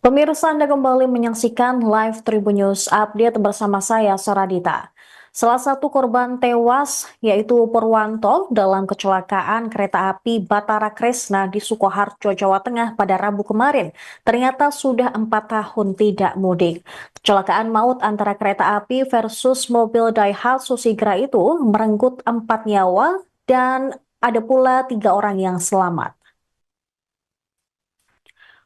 Pemirsa, Anda kembali menyaksikan live Tribun News Update bersama saya, Saradita. Salah satu korban tewas yaitu Purwanto dalam kecelakaan kereta api Batara Kresna di Sukoharjo, Jawa Tengah pada Rabu kemarin. Ternyata sudah 4 tahun tidak mudik. Kecelakaan maut antara kereta api versus mobil Daihatsu Sigra itu merenggut 4 nyawa dan ada pula 3 orang yang selamat.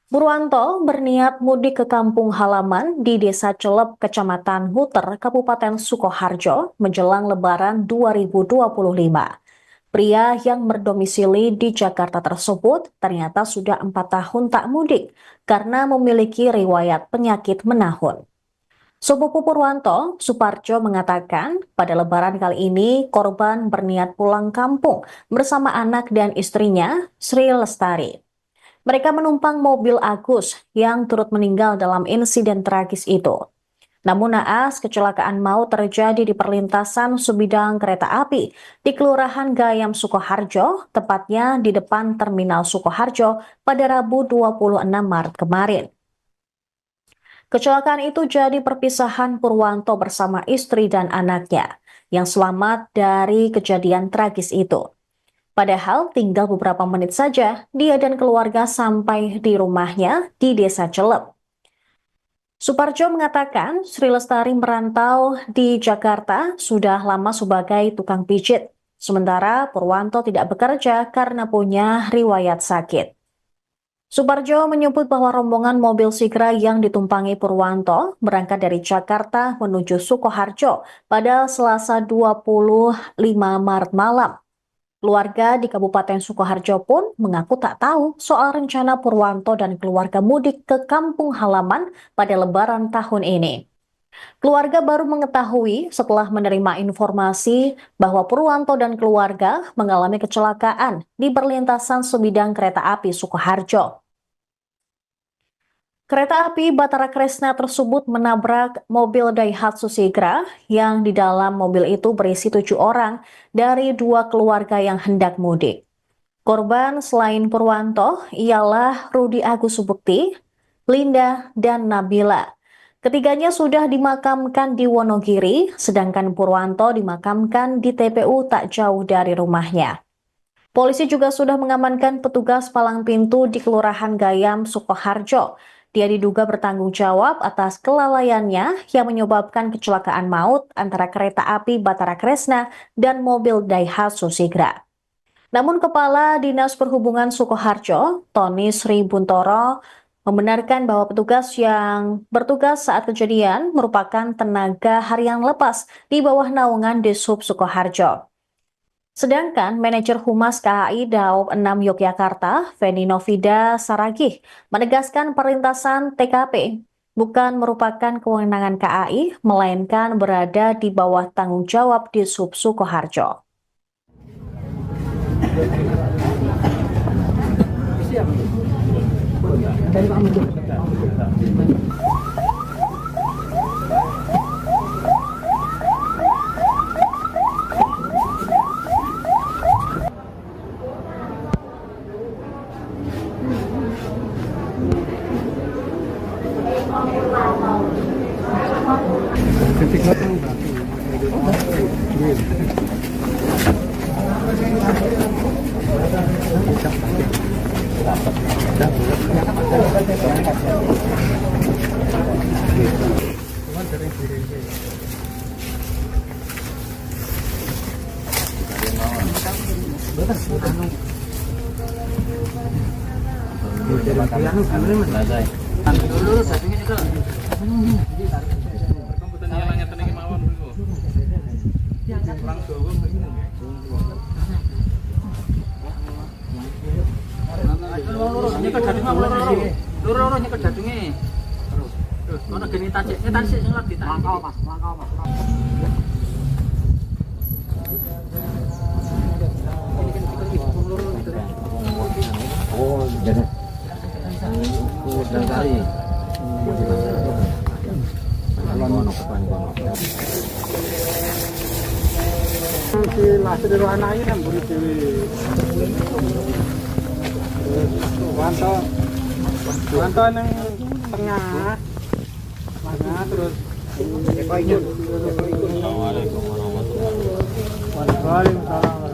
Purwanto berniat mudik ke kampung halaman di Desa Celep, Kecamatan Huter, Kabupaten Sukoharjo menjelang Lebaran 2025. Pria yang berdomisili di Jakarta tersebut ternyata sudah 4 tahun tak mudik karena memiliki riwayat penyakit menahun. Sepupu Purwanto, Suparjo mengatakan pada Lebaran kali ini korban berniat pulang kampung bersama anak dan istrinya, Sri Lestari. Mereka menumpang mobil Agus yang turut meninggal dalam insiden tragis itu. Namun naas, kecelakaan maut terjadi di perlintasan sebidang kereta api di Kelurahan Gayam, Sukoharjo, tepatnya di depan Terminal Sukoharjo pada Rabu 26 Maret kemarin. Kecelakaan itu jadi perpisahan Purwanto bersama istri dan anaknya yang selamat dari kejadian tragis itu. Padahal tinggal beberapa menit saja dia dan keluarga sampai di rumahnya di Desa Celep. Suparjo mengatakan Sri Lestari merantau di Jakarta sudah lama sebagai tukang pijit. Sementara Purwanto tidak bekerja karena punya riwayat sakit. Suparjo menyebut bahwa rombongan mobil Sigra yang ditumpangi Purwanto berangkat dari Jakarta menuju Sukoharjo pada Selasa 25 Maret malam. Keluarga di Kabupaten Sukoharjo pun mengaku tak tahu soal rencana Purwanto dan keluarga mudik ke kampung halaman pada Lebaran tahun ini. Keluarga baru mengetahui setelah menerima informasi bahwa Purwanto dan keluarga mengalami kecelakaan di perlintasan sebidang kereta api Sukoharjo. Kereta api Batara Kresna tersebut menabrak mobil Daihatsu Sigra yang di dalam mobil itu berisi 7 orang dari 2 keluarga yang hendak mudik. Korban selain Purwanto ialah Rudi Agus Subukti, Linda, dan Nabila. Ketiganya sudah dimakamkan di Wonogiri, sedangkan Purwanto dimakamkan di TPU tak jauh dari rumahnya. Polisi juga sudah mengamankan petugas palang pintu di Kelurahan Gayam, Sukoharjo. Dia diduga bertanggung jawab atas kelalaiannya yang menyebabkan kecelakaan maut antara kereta api Batara Kresna dan mobil Daihatsu Sigra. Namun Kepala Dinas Perhubungan Sukoharjo, Tony Sri Buntoro, membenarkan bahwa petugas yang bertugas saat kejadian merupakan tenaga harian lepas di bawah naungan Dishub Sukoharjo. Sedangkan manajer Humas KAI Daob 6 Yogyakarta, Feni Novida Saragih, menegaskan perlintasan TKP bukan merupakan kewenangan KAI, melainkan berada di bawah tanggung jawab Dishub Sukoharjo. Oh, jadi udah kali. Si lasih dari anaknya kan beri dewi. Wantau neng tengah. Mana terus Assalamualaikum warahmatullahi wabarakatuh. Waalaikumsalam.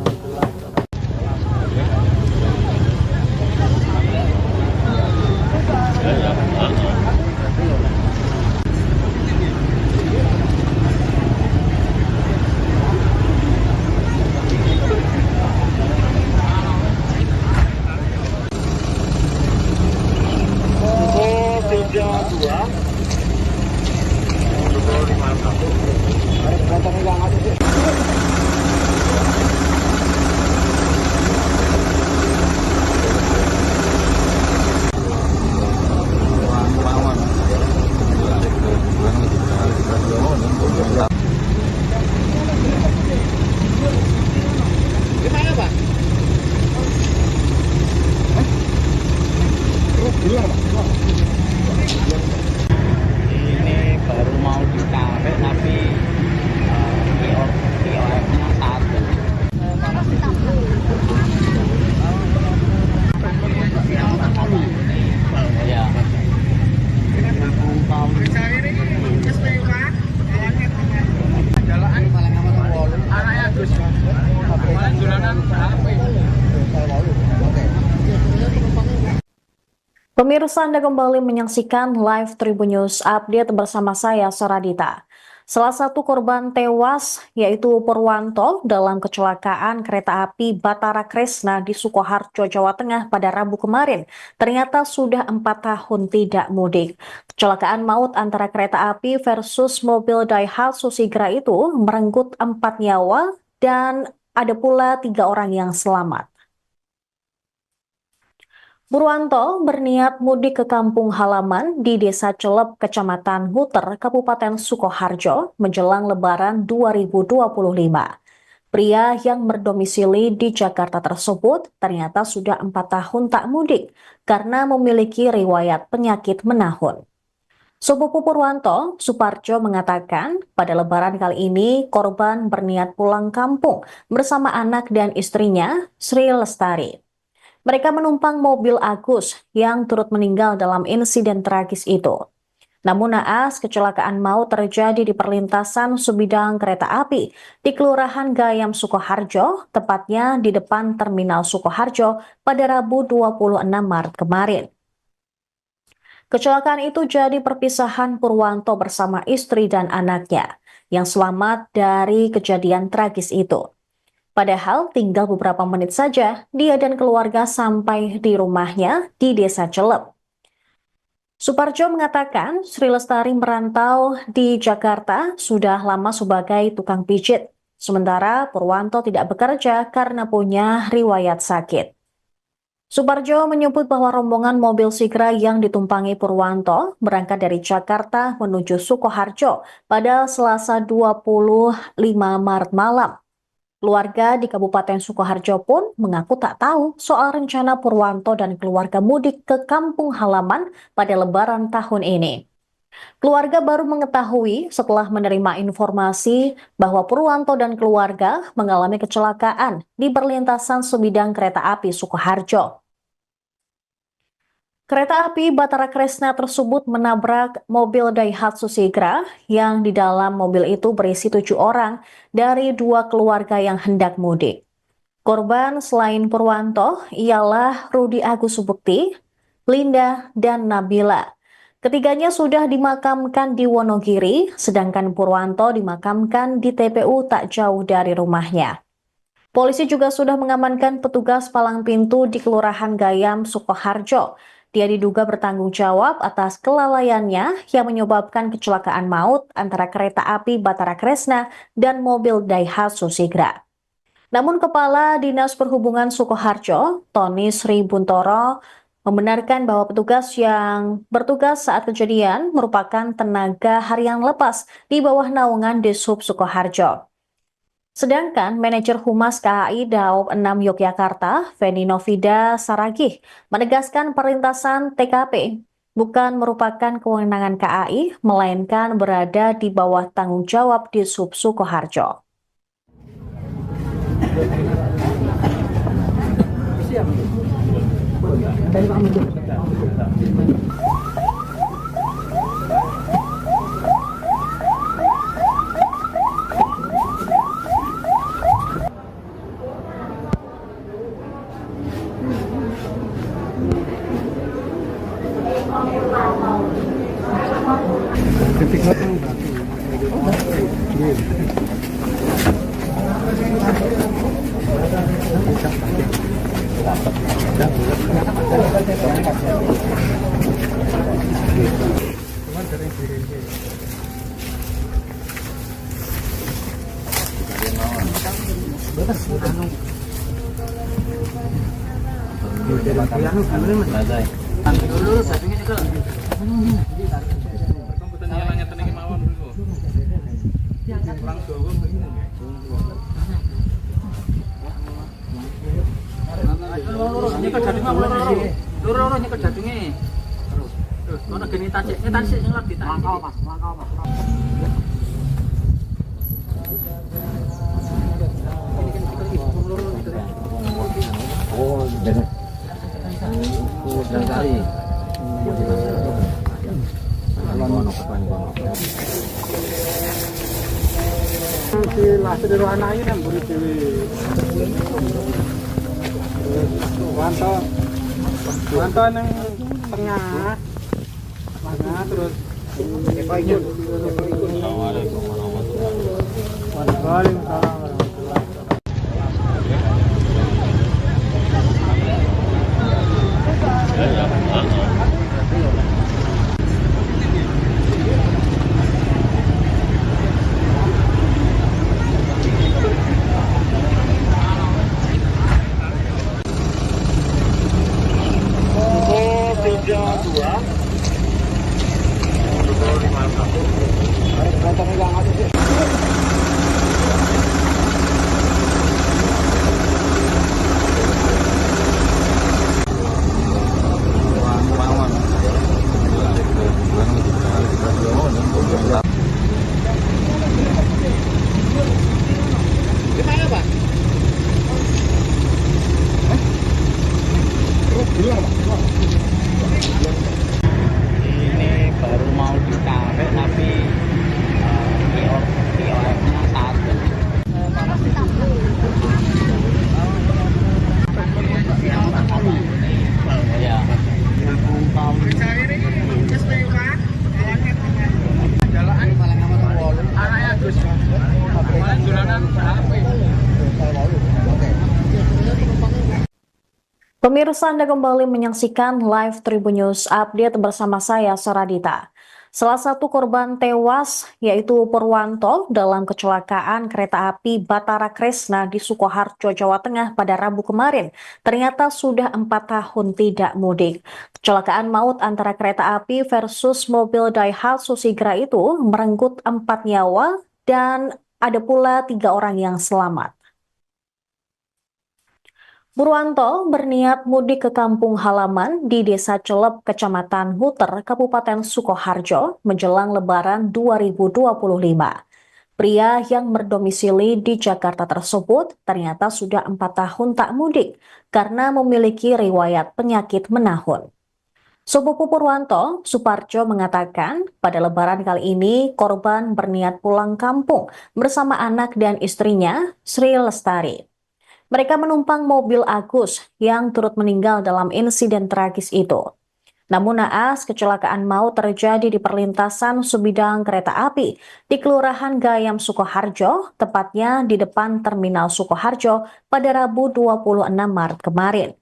Ini baru mau ditarik tapi POF-nya satu. Ya. Pemirsa, Anda kembali menyaksikan live Tribun News Update bersama saya, Saradita. Salah satu korban tewas yaitu Purwanto dalam kecelakaan kereta api Batara Kresna di Sukoharjo, Jawa Tengah pada Rabu kemarin. Ternyata sudah 4 tahun tidak mudik. Kecelakaan maut antara kereta api versus mobil Daihatsu Sigra itu merenggut 4 nyawa dan ada pula 3 orang yang selamat. Purwanto berniat mudik ke kampung halaman di Desa Celep, Kecamatan Huter, Kabupaten Sukoharjo menjelang Lebaran 2025. Pria yang berdomisili di Jakarta tersebut ternyata sudah 4 tahun tak mudik karena memiliki riwayat penyakit menahun. Sepupu Purwanto, Suparjo, mengatakan pada Lebaran kali ini korban berniat pulang kampung bersama anak dan istrinya, Sri Lestari. Mereka menumpang mobil Agus yang turut meninggal dalam insiden tragis itu. Namun naas, kecelakaan maut terjadi di perlintasan sebidang kereta api di Kelurahan Gayam, Sukoharjo, tepatnya di depan Terminal Sukoharjo pada Rabu 26 Maret kemarin. Kecelakaan itu jadi perpisahan Purwanto bersama istri dan anaknya yang selamat dari kejadian tragis itu. Padahal tinggal beberapa menit saja dia dan keluarga sampai di rumahnya di Desa Celep. Suparjo mengatakan Sri Lestari merantau di Jakarta sudah lama sebagai tukang pijit. Sementara Purwanto tidak bekerja karena punya riwayat sakit. Suparjo menyebut bahwa rombongan mobil Sigra yang ditumpangi Purwanto berangkat dari Jakarta menuju Sukoharjo pada Selasa 25 Maret malam. Keluarga di Kabupaten Sukoharjo pun mengaku tak tahu soal rencana Purwanto dan keluarga mudik ke kampung halaman pada Lebaran tahun ini. Keluarga baru mengetahui setelah menerima informasi bahwa Purwanto dan keluarga mengalami kecelakaan di perlintasan sebidang kereta api Sukoharjo. Kereta api Batara Kresna tersebut menabrak mobil Daihatsu Sigra yang di dalam mobil itu berisi 7 orang dari 2 keluarga yang hendak mudik. Korban selain Purwanto ialah Rudi Agus Subukti, Linda, dan Nabila. Ketiganya sudah dimakamkan di Wonogiri, sedangkan Purwanto dimakamkan di TPU tak jauh dari rumahnya. Polisi juga sudah mengamankan petugas palang pintu di Kelurahan Gayam, Sukoharjo. Dia diduga bertanggung jawab atas kelalaiannya yang menyebabkan kecelakaan maut antara kereta api Batara Kresna dan mobil Daihatsu Sigra. Namun Kepala Dinas Perhubungan Sukoharjo, Tony Sri Buntoro, membenarkan bahwa petugas yang bertugas saat kejadian merupakan tenaga harian lepas di bawah naungan Dishub Sukoharjo. Sedangkan manajer Humas KAI Daob 6 Yogyakarta, Feni Novida Saragih, menegaskan perlintasan TKP bukan merupakan kewenangan KAI, melainkan berada di bawah tanggung jawab Dishub Sukoharjo. Ketika itu batu. Iya. Cuman dari diri ini. Nyekel jadungnya loro nyekel jadungnya. Terus ono geni tajeknya tadi sing lebih tak. Mangkal Mas. Oh, bener. Kali. Si lasih dari anaknya kan buri dewi. Wanto yang tengah terus Assalamualaikum warahmatullahi wabarakatuh. Waalaikumsalam warahmatullahi wabarakatuh. Ini baru mau ditarik tapi kiosnya satu. Ya. Pemirsa, Anda kembali menyaksikan live Tribun News Update bersama saya, Saradita. Salah satu korban tewas yaitu Purwanto dalam kecelakaan kereta api Batara Kresna di Sukoharjo, Jawa Tengah pada Rabu kemarin. Ternyata sudah 4 tahun tidak mudik. Kecelakaan maut antara kereta api versus mobil Daihatsu Sigra itu merenggut 4 nyawa dan ada pula 3 orang yang selamat. Purwanto berniat mudik ke kampung halaman di Desa Celep, Kecamatan Huter, Kabupaten Sukoharjo menjelang Lebaran 2025. Pria yang berdomisili di Jakarta tersebut ternyata sudah 4 tahun tak mudik karena memiliki riwayat penyakit menahun. Sepupu Purwanto, Suparjo, mengatakan pada Lebaran kali ini korban berniat pulang kampung bersama anak dan istrinya, Sri Lestari. Mereka menumpang mobil Agus yang turut meninggal dalam insiden tragis itu. Namun naas, kecelakaan maut terjadi di perlintasan sebidang kereta api di Kelurahan Gayam, Sukoharjo, tepatnya di depan Terminal Sukoharjo pada Rabu 26 Maret kemarin.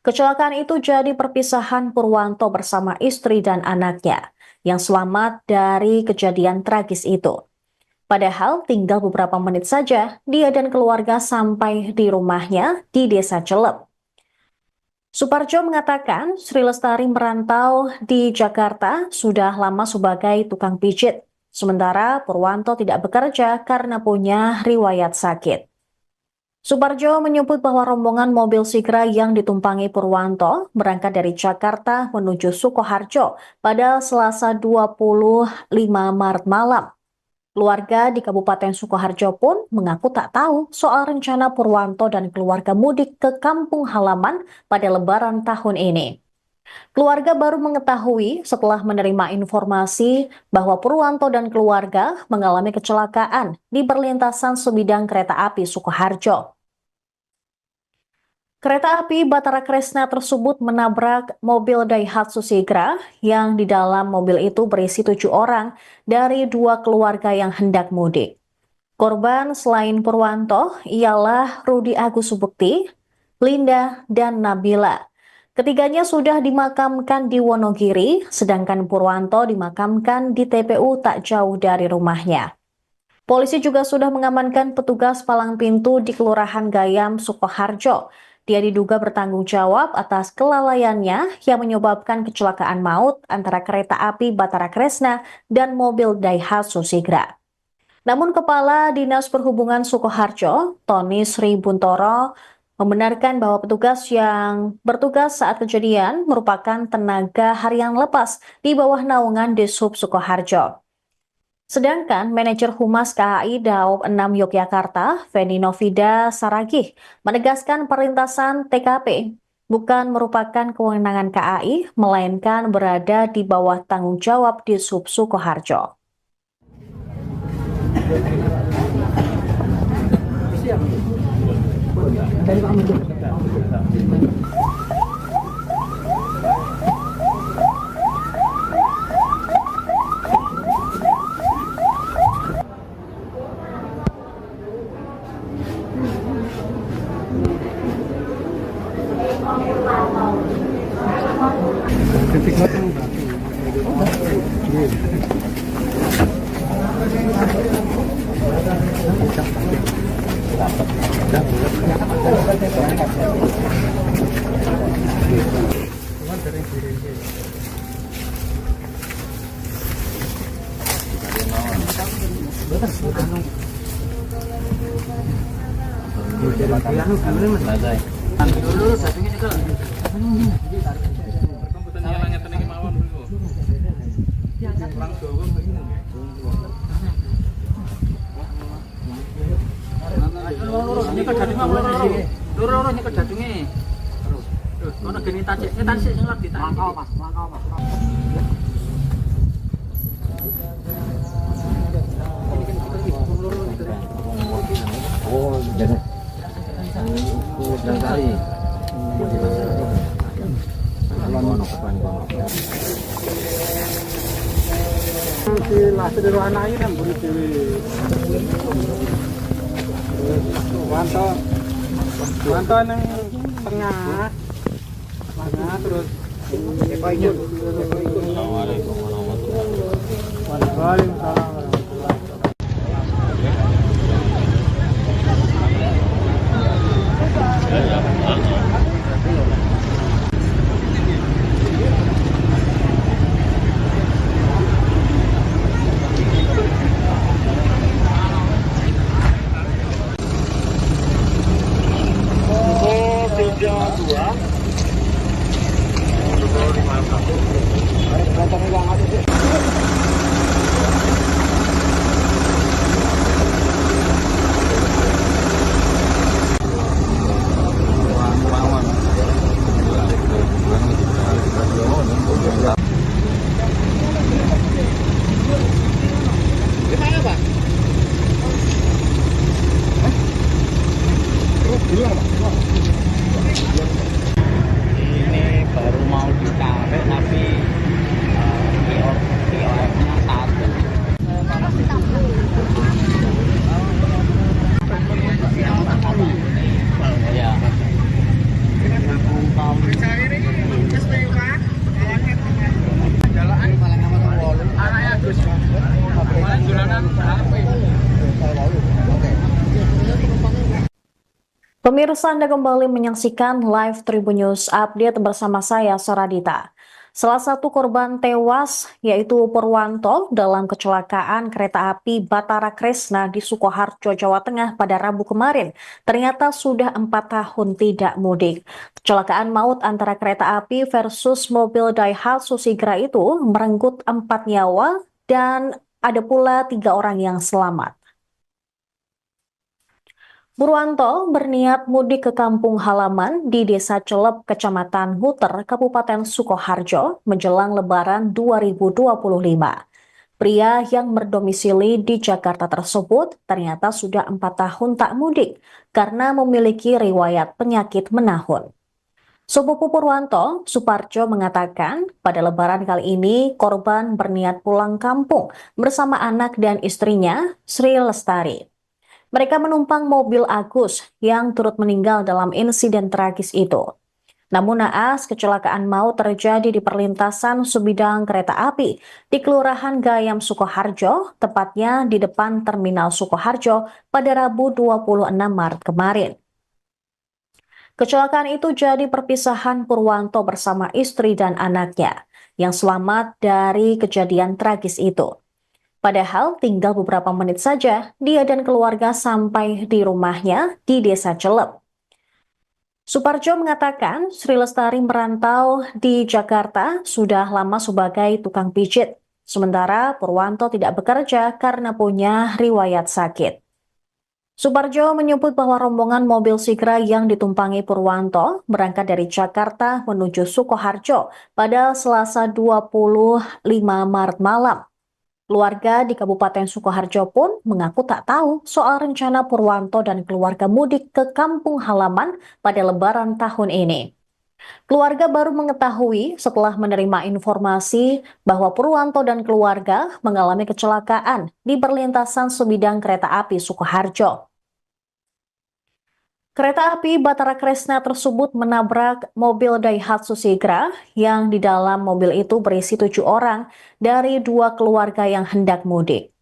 Kecelakaan itu jadi perpisahan Purwanto bersama istri dan anaknya yang selamat dari kejadian tragis itu. Padahal tinggal beberapa menit saja dia dan keluarga sampai di rumahnya di Desa Celep. Suparjo mengatakan Sri Lestari merantau di Jakarta sudah lama sebagai tukang pijit, sementara Purwanto tidak bekerja karena punya riwayat sakit. Suparjo menyebut bahwa rombongan mobil Sigra yang ditumpangi Purwanto berangkat dari Jakarta menuju Sukoharjo pada Selasa 25 Maret malam. Keluarga di Kabupaten Sukoharjo pun mengaku tak tahu soal rencana Purwanto dan keluarga mudik ke kampung halaman pada Lebaran tahun ini. Keluarga baru mengetahui setelah menerima informasi bahwa Purwanto dan keluarga mengalami kecelakaan di perlintasan sebidang kereta api Sukoharjo. Kereta api Batara Kresna tersebut menabrak mobil Daihatsu Sigra yang di dalam mobil itu berisi 7 orang dari 2 keluarga yang hendak mudik. Korban selain Purwanto ialah Rudi Agus Subukti, Linda, dan Nabila. Ketiganya sudah dimakamkan di Wonogiri, sedangkan Purwanto dimakamkan di TPU tak jauh dari rumahnya. Polisi juga sudah mengamankan petugas palang pintu di Kelurahan Gayam, Sukoharjo. Dia diduga bertanggung jawab atas kelalaiannya yang menyebabkan kecelakaan maut antara kereta api Batara Kresna dan mobil Daihatsu Sigra. Namun Kepala Dinas Perhubungan Sukoharjo, Tony Sri Buntoro, membenarkan bahwa petugas yang bertugas saat kejadian merupakan tenaga harian lepas di bawah naungan Dishub Sukoharjo. Sedangkan manajer Humas KAI Daob 6 Yogyakarta, Feni Novida Saragih, menegaskan perlintasan TKP bukan merupakan kewenangan KAI, melainkan berada di bawah tanggung jawab Dishub Sukoharjo. Oh, jangan. Jangan kali. Si lasri ro anake nang mburi dhewe. Wanto. Wanto nang tengah. Tengah terus Assalamualaikum warahmatullahi wabarakatuh. Waalaikumsalam. Ini baru mau ditarik tapi POS-nya satu. Ya. Pemirsa, Anda kembali menyaksikan live Tribun News Update bersama saya, Soradita. Salah satu korban tewas yaitu Purwanto dalam kecelakaan kereta api Batara Kresna di Sukoharjo, Jawa Tengah pada Rabu kemarin. Ternyata sudah 4 tahun tidak mudik. Kecelakaan maut antara kereta api versus mobil Daihatsu Sigra itu merenggut 4 nyawa dan ada pula 3 orang yang selamat. Purwanto berniat mudik ke kampung halaman di Desa Celep, Kecamatan Huter, Kabupaten Sukoharjo menjelang Lebaran 2025. Pria yang berdomisili di Jakarta tersebut ternyata sudah 4 tahun tak mudik karena memiliki riwayat penyakit menahun. Sepupu Purwanto, Suparjo mengatakan pada lebaran kali ini korban berniat pulang kampung bersama anak dan istrinya, Sri Lestari. Mereka menumpang mobil Agus yang turut meninggal dalam insiden tragis itu. Namun naas, kecelakaan maut terjadi di perlintasan sebidang kereta api di Kelurahan Gayam Sukoharjo, tepatnya di depan Terminal Sukoharjo pada Rabu 26 Maret kemarin. Kecelakaan itu jadi perpisahan Purwanto bersama istri dan anaknya yang selamat dari kejadian tragis itu. Padahal tinggal beberapa menit saja dia dan keluarga sampai di rumahnya di Desa Celep. Suparjo mengatakan Sri Lestari merantau di Jakarta sudah lama sebagai tukang pijit, sementara Purwanto tidak bekerja karena punya riwayat sakit. Suparjo menyebut bahwa rombongan mobil Sigra yang ditumpangi Purwanto berangkat dari Jakarta menuju Sukoharjo pada Selasa 25 Maret malam. Keluarga di Kabupaten Sukoharjo pun mengaku tak tahu soal rencana Purwanto dan keluarga mudik ke kampung halaman pada Lebaran tahun ini. Keluarga baru mengetahui setelah menerima informasi bahwa Purwanto dan keluarga mengalami kecelakaan di perlintasan sebidang kereta api Sukoharjo. Kereta api Batara Kresna tersebut menabrak mobil Daihatsu Sigra yang di dalam mobil itu berisi 7 orang dari 2 keluarga yang hendak mudik.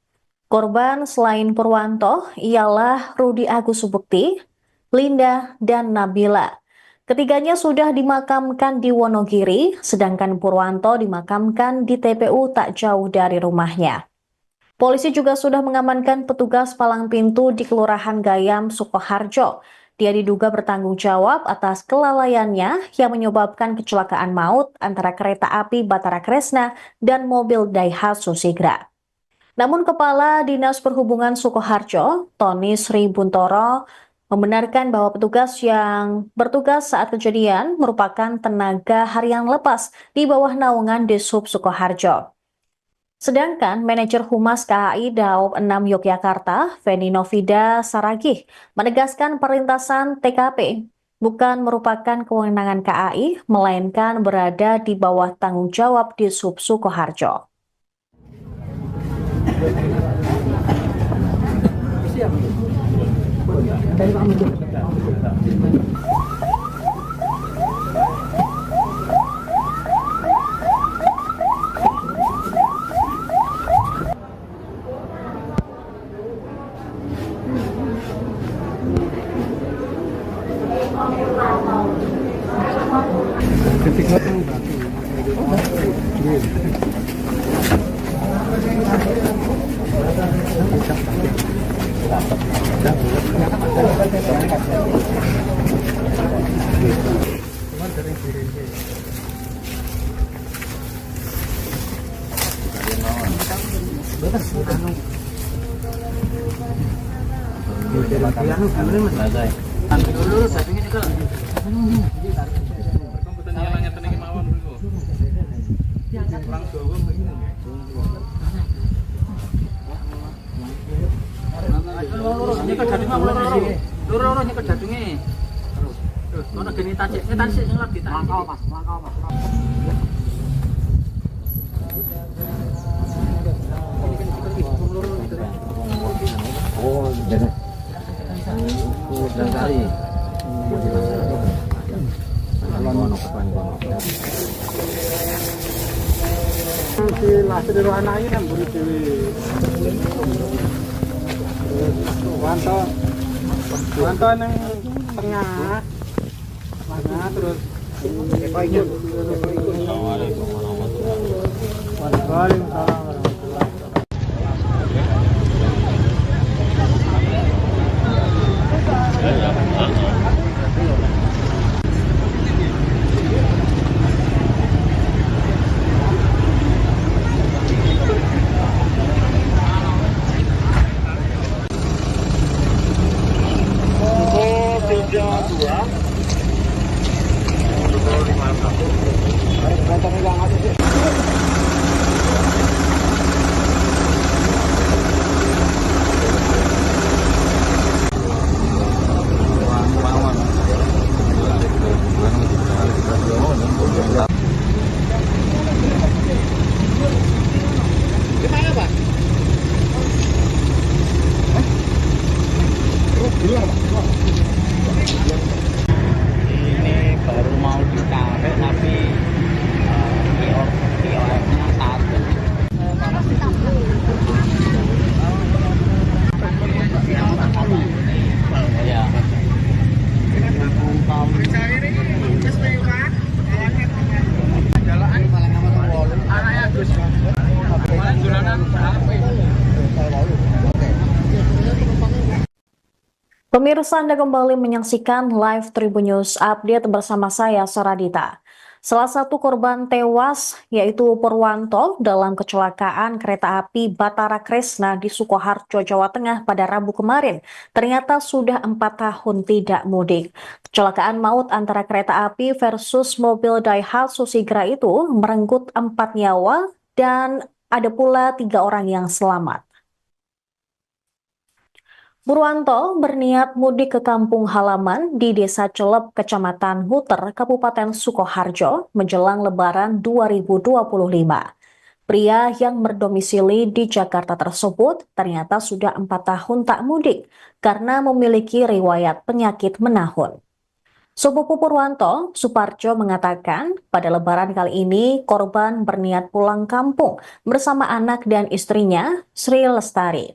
Korban selain Purwanto ialah Rudi Agus Subukti, Linda, dan Nabila. Ketiganya sudah dimakamkan di Wonogiri, sedangkan Purwanto dimakamkan di TPU tak jauh dari rumahnya. Polisi juga sudah mengamankan petugas palang pintu di Kelurahan Gayam Sukoharjo. Dia diduga bertanggung jawab atas kelalaiannya yang menyebabkan kecelakaan maut antara kereta api Batara Kresna dan mobil Daihatsu Sigra. Namun Kepala Dinas Perhubungan Sukoharjo, Tony Sri Buntoro, membenarkan bahwa petugas yang bertugas saat kejadian merupakan tenaga harian lepas di bawah naungan Dishub Sukoharjo. Sedangkan manajer Humas KAI Daob 6 Yogyakarta, Feni Novida Saragih, menegaskan perlintasan TKP bukan merupakan kewenangan KAI, melainkan berada di bawah tanggung jawab Dishub Sukoharjo. Oh, jangan. Kali. Si lasri rohanai kan buri dewi. Wanto nang tengah. Terus Assalamualaikum warahmatullahi wabarakatuh. Waalaikumsalam. Ada Pemirsa, Anda kembali menyaksikan live Tribun News Update bersama saya, Saradita. Salah satu korban tewas yaitu Purwanto dalam kecelakaan kereta api Batara Kresna di Sukoharjo, Jawa Tengah pada Rabu kemarin. Ternyata sudah 4 tahun tidak mudik. Kecelakaan maut antara kereta api versus mobil Daihatsu Sigra itu merenggut 4 nyawa dan ada pula 3 orang yang selamat. Purwanto berniat mudik ke kampung halaman di Desa Celep, Kecamatan Huter, Kabupaten Sukoharjo menjelang Lebaran 2025. Pria yang berdomisili di Jakarta tersebut ternyata sudah 4 tahun tak mudik karena memiliki riwayat penyakit menahun. Sepupu Purwanto, Suparjo, mengatakan pada Lebaran kali ini korban berniat pulang kampung bersama anak dan istrinya, Sri Lestari.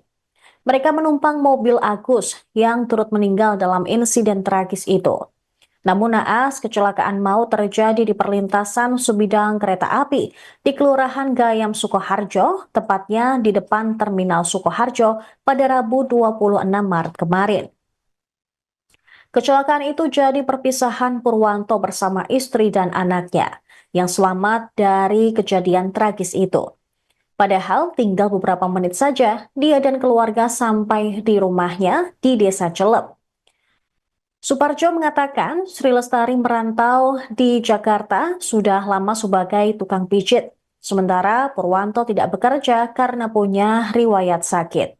Mereka menumpang mobil Agus yang turut meninggal dalam insiden tragis itu. Namun naas, kecelakaan maut terjadi di perlintasan sebidang kereta api di Kelurahan Gayam, Sukoharjo, tepatnya di depan Terminal Sukoharjo pada Rabu 26 Maret kemarin. Kecelakaan itu jadi perpisahan Purwanto bersama istri dan anaknya yang selamat dari kejadian tragis itu. Padahal tinggal beberapa menit saja dia dan keluarga sampai di rumahnya di Desa Celep. Suparjo mengatakan Sri Lestari merantau di Jakarta sudah lama sebagai tukang pijit. Sementara Purwanto tidak bekerja karena punya riwayat sakit.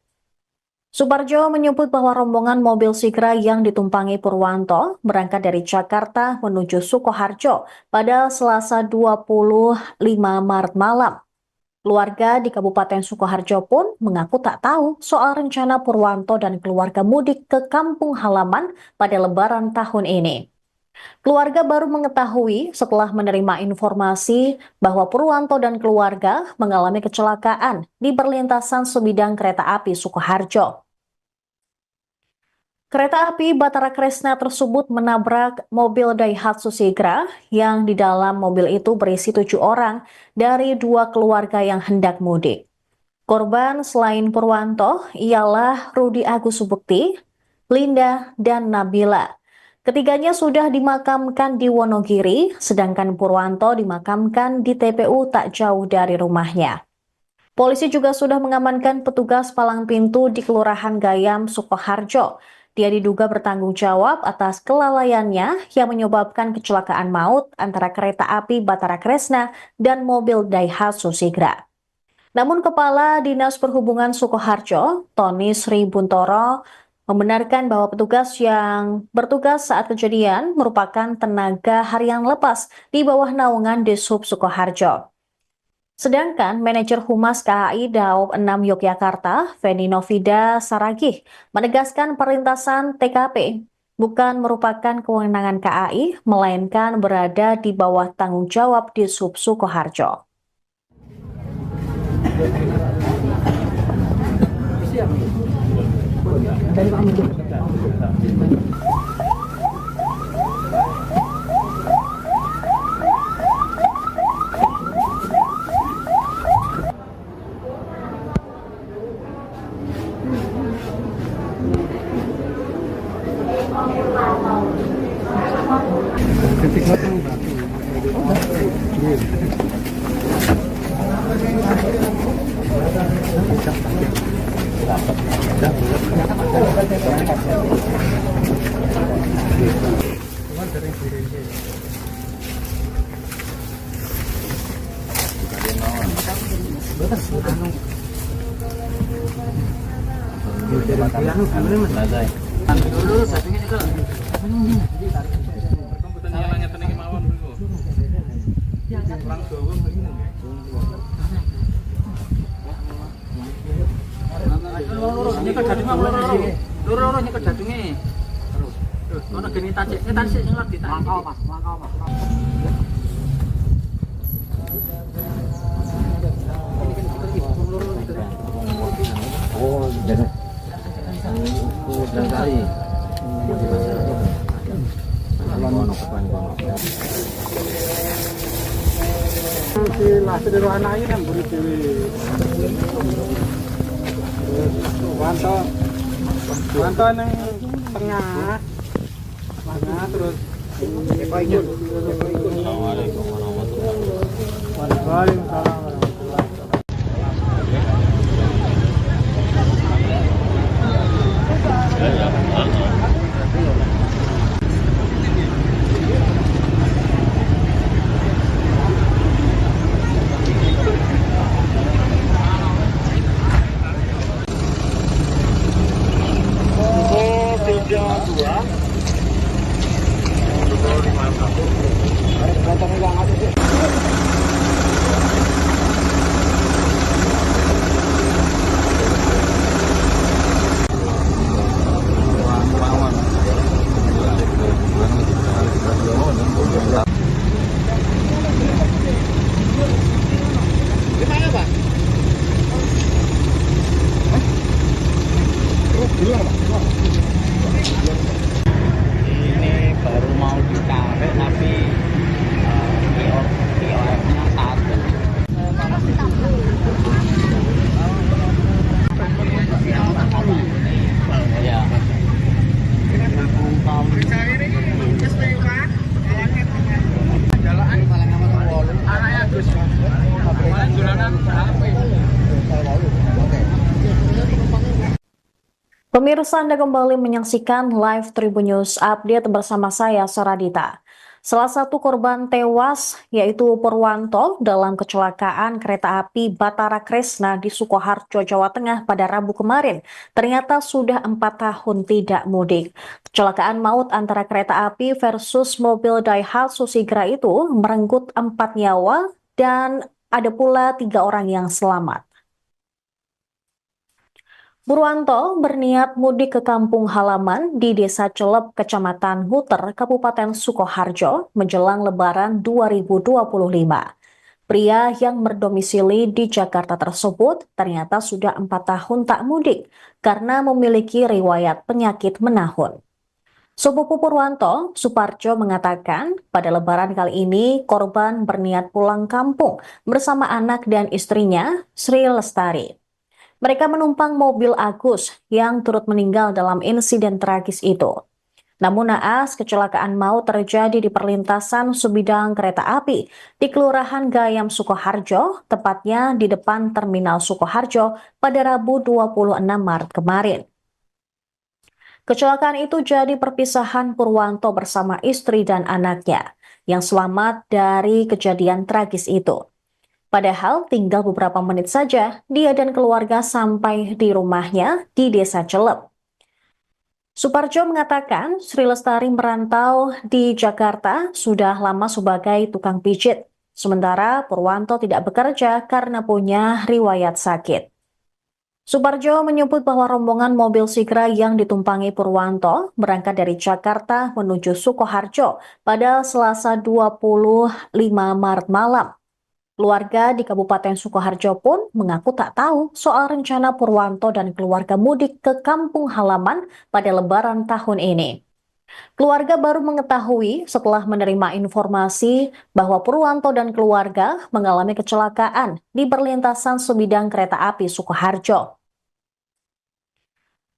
Suparjo menyebut bahwa rombongan mobil Sigra yang ditumpangi Purwanto berangkat dari Jakarta menuju Sukoharjo pada Selasa 25 Maret malam. Keluarga di Kabupaten Sukoharjo pun mengaku tak tahu soal rencana Purwanto dan keluarga mudik ke kampung halaman pada Lebaran tahun ini. Keluarga baru mengetahui setelah menerima informasi bahwa Purwanto dan keluarga mengalami kecelakaan di perlintasan sebidang kereta api Sukoharjo. Kereta api Batara Kresna tersebut menabrak mobil Daihatsu Sigra yang di dalam mobil itu berisi 7 orang dari 2 keluarga yang hendak mudik. Korban selain Purwanto ialah Rudi Agus Subukti, Linda, dan Nabila. Ketiganya sudah dimakamkan di Wonogiri, sedangkan Purwanto dimakamkan di TPU tak jauh dari rumahnya. Polisi juga sudah mengamankan petugas palang pintu di Kelurahan Gayam, Sukoharjo. Dia diduga bertanggung jawab atas kelalaiannya yang menyebabkan kecelakaan maut antara kereta api Batara Kresna dan mobil Daihatsu Sigra. Namun Kepala Dinas Perhubungan Sukoharjo, Tony Sri Buntoro, membenarkan bahwa petugas yang bertugas saat kejadian merupakan tenaga harian lepas di bawah naungan Dishub Sukoharjo. Sedangkan manajer Humas KAI Daob 6 Yogyakarta, Feni Novida Saragih, menegaskan perlintasan TKP bukan merupakan kewenangan KAI, melainkan berada di bawah tanggung jawab Dishub Sukoharjo. Nyekel jadunge loro nyekel jadunge. Terus ono geni tacik sing lagi tak. Langkau Mas. Oh, jangan. Oh, jangan kali. Si lahir dari anak ini yang buri dewi. Wanto yang tengah, terus ikut. Assalamualaikum warahmatullahi wabarakatuh. Waalaikumsalam. Ini baru mau ditarik tapi POF-nya satu. Ya. Pemirsa, Anda kembali menyaksikan live Tribun News Update bersama saya, Saradita. Salah satu korban tewas yaitu Purwanto dalam kecelakaan kereta api Batara Kresna di Sukoharjo, Jawa Tengah pada Rabu kemarin. Ternyata sudah 4 tahun tidak mudik. Kecelakaan maut antara kereta api versus mobil Daihatsu Sigra itu merenggut 4 nyawa dan ada pula 3 orang yang selamat. Purwanto berniat mudik ke kampung halaman di Desa Celep, Kecamatan Huter, Kabupaten Sukoharjo menjelang Lebaran 2025. Pria yang berdomisili di Jakarta tersebut ternyata sudah 4 tahun tak mudik karena memiliki riwayat penyakit menahun. Sepupu Purwanto, Suparjo, mengatakan pada Lebaran kali ini korban berniat pulang kampung bersama anak dan istrinya, Sri Lestari. Mereka menumpang mobil Agus yang turut meninggal dalam insiden tragis itu. Namun naas, kecelakaan maut terjadi di perlintasan sebidang kereta api di Kelurahan Gayam, Sukoharjo, tepatnya di depan Terminal Sukoharjo pada Rabu 26 Maret kemarin. Kecelakaan itu jadi perpisahan Purwanto bersama istri dan anaknya yang selamat dari kejadian tragis itu. Padahal tinggal beberapa menit saja dia dan keluarga sampai di rumahnya di Desa Celep. Suparjo mengatakan Sri Lestari merantau di Jakarta sudah lama sebagai tukang pijit, sementara Purwanto tidak bekerja karena punya riwayat sakit. Suparjo menyebut bahwa rombongan mobil Sigra yang ditumpangi Purwanto berangkat dari Jakarta menuju Sukoharjo pada Selasa 25 Maret malam. Keluarga di Kabupaten Sukoharjo pun mengaku tak tahu soal rencana Purwanto dan keluarga mudik ke kampung halaman pada Lebaran tahun ini. Keluarga baru mengetahui setelah menerima informasi bahwa Purwanto dan keluarga mengalami kecelakaan di perlintasan sebidang kereta api Sukoharjo.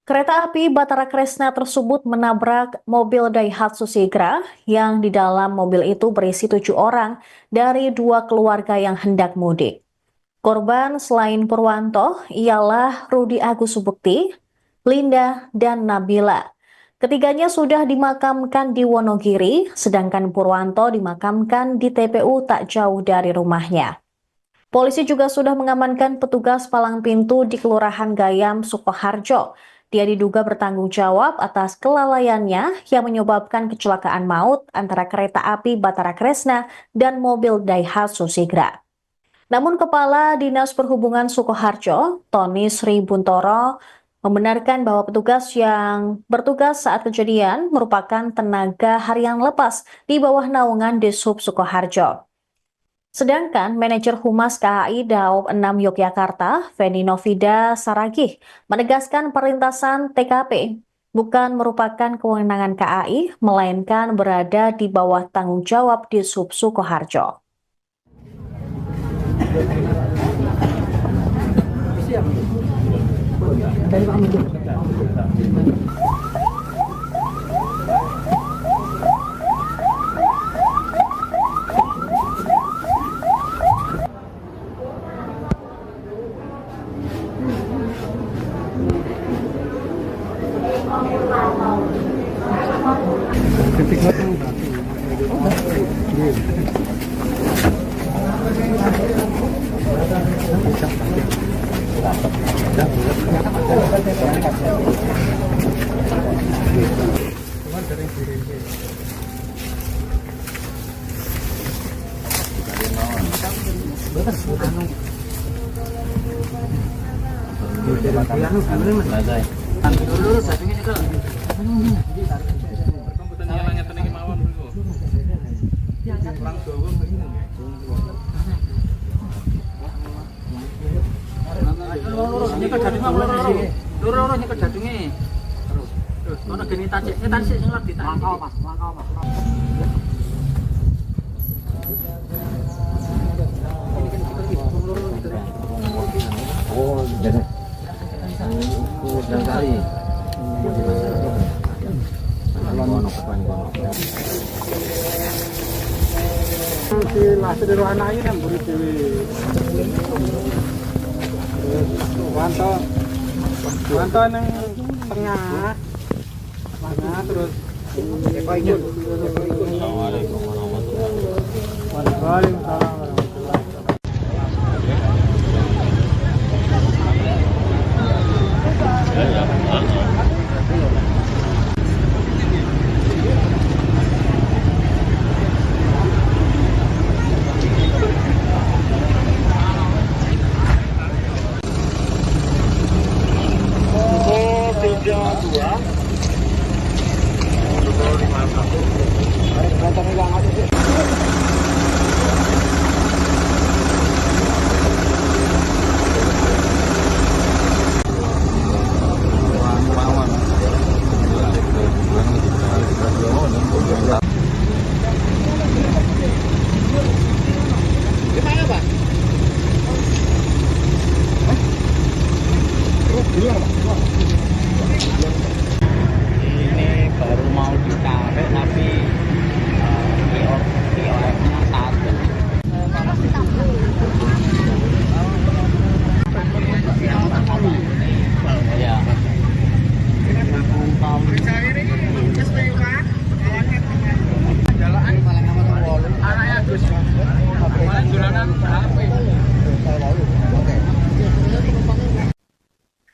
Kereta api Batara Kresna tersebut menabrak mobil Daihatsu Sigra yang di dalam mobil itu berisi 7 orang dari 2 keluarga yang hendak mudik. Korban selain Purwanto ialah Rudi Agus Subukti, Linda, dan Nabila. Ketiganya sudah dimakamkan di Wonogiri, sedangkan Purwanto dimakamkan di TPU tak jauh dari rumahnya. Polisi juga sudah mengamankan petugas palang pintu di Kelurahan Gayam, Sukoharjo. Dia diduga bertanggung jawab atas kelalaiannya yang menyebabkan kecelakaan maut antara kereta api Batara Kresna dan mobil Daihatsu Sigra. Namun Kepala Dinas Perhubungan Sukoharjo, Tony Sri Buntoro, membenarkan bahwa petugas yang bertugas saat kejadian merupakan tenaga harian lepas di bawah naungan Dishub Sukoharjo. Sedangkan manajer Humas KAI Daob 6 Yogyakarta, Feni Novida Saragih, menegaskan perlintasan TKP bukan merupakan kewenangan KAI, melainkan berada di bawah tanggung jawab Dishub Sukoharjo. Siap. Dari Pak Menteri. Lurus jatuhnya itu. Lurus nyekel jadungnya lurus nyekel jadungnya. Terus ono geni tajek sing lagi ditarik. Langkau Mas. Oh, bener. Udah kali. Si lasih dari anaknya kan buri dewi. Wanto neng tengah, terus. Assalamualaikum warahmatullahi wabarakatuh. Waalaikumsalam. Ini baru mau ditarik tapi POF-nya satu. Ya.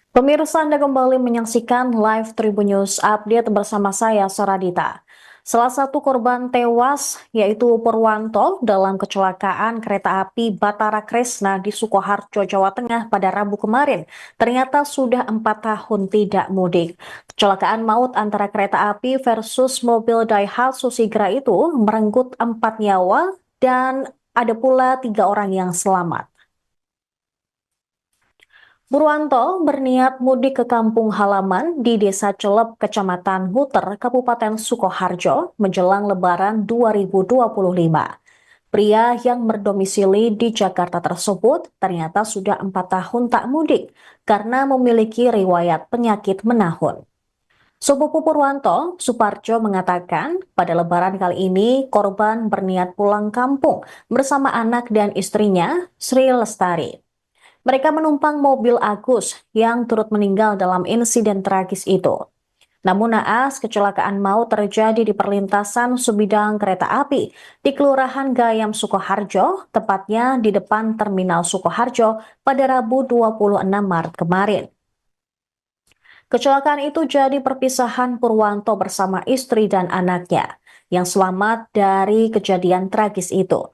Pemirsa, Anda kembali menyaksikan live Tribun News Update bersama saya, Soradita. Salah satu korban tewas yaitu Purwanto dalam kecelakaan kereta api Batara Kresna di Sukoharjo, Jawa Tengah pada Rabu kemarin. Ternyata sudah 4 tahun tidak mudik. Kecelakaan maut antara kereta api versus mobil Daihatsu Sigra itu merenggut 4 nyawa dan ada pula 3 orang yang selamat. Purwanto berniat mudik ke kampung halaman di Desa Celep, Kecamatan Huter, Kabupaten Sukoharjo menjelang Lebaran 2025. Pria yang berdomisili di Jakarta tersebut ternyata sudah 4 tahun tak mudik karena memiliki riwayat penyakit menahun. Sepupu Purwanto, Suparjo, mengatakan pada Lebaran kali ini korban berniat pulang kampung bersama anak dan istrinya, Sri Lestari. Mereka menumpang mobil Agus yang turut meninggal dalam insiden tragis itu. Namun naas, kecelakaan maut terjadi di perlintasan sebidang kereta api di Kelurahan Gayam, Sukoharjo, tepatnya di depan Terminal Sukoharjo pada Rabu 26 Maret kemarin. Kecelakaan itu jadi perpisahan Purwanto bersama istri dan anaknya yang selamat dari kejadian tragis itu.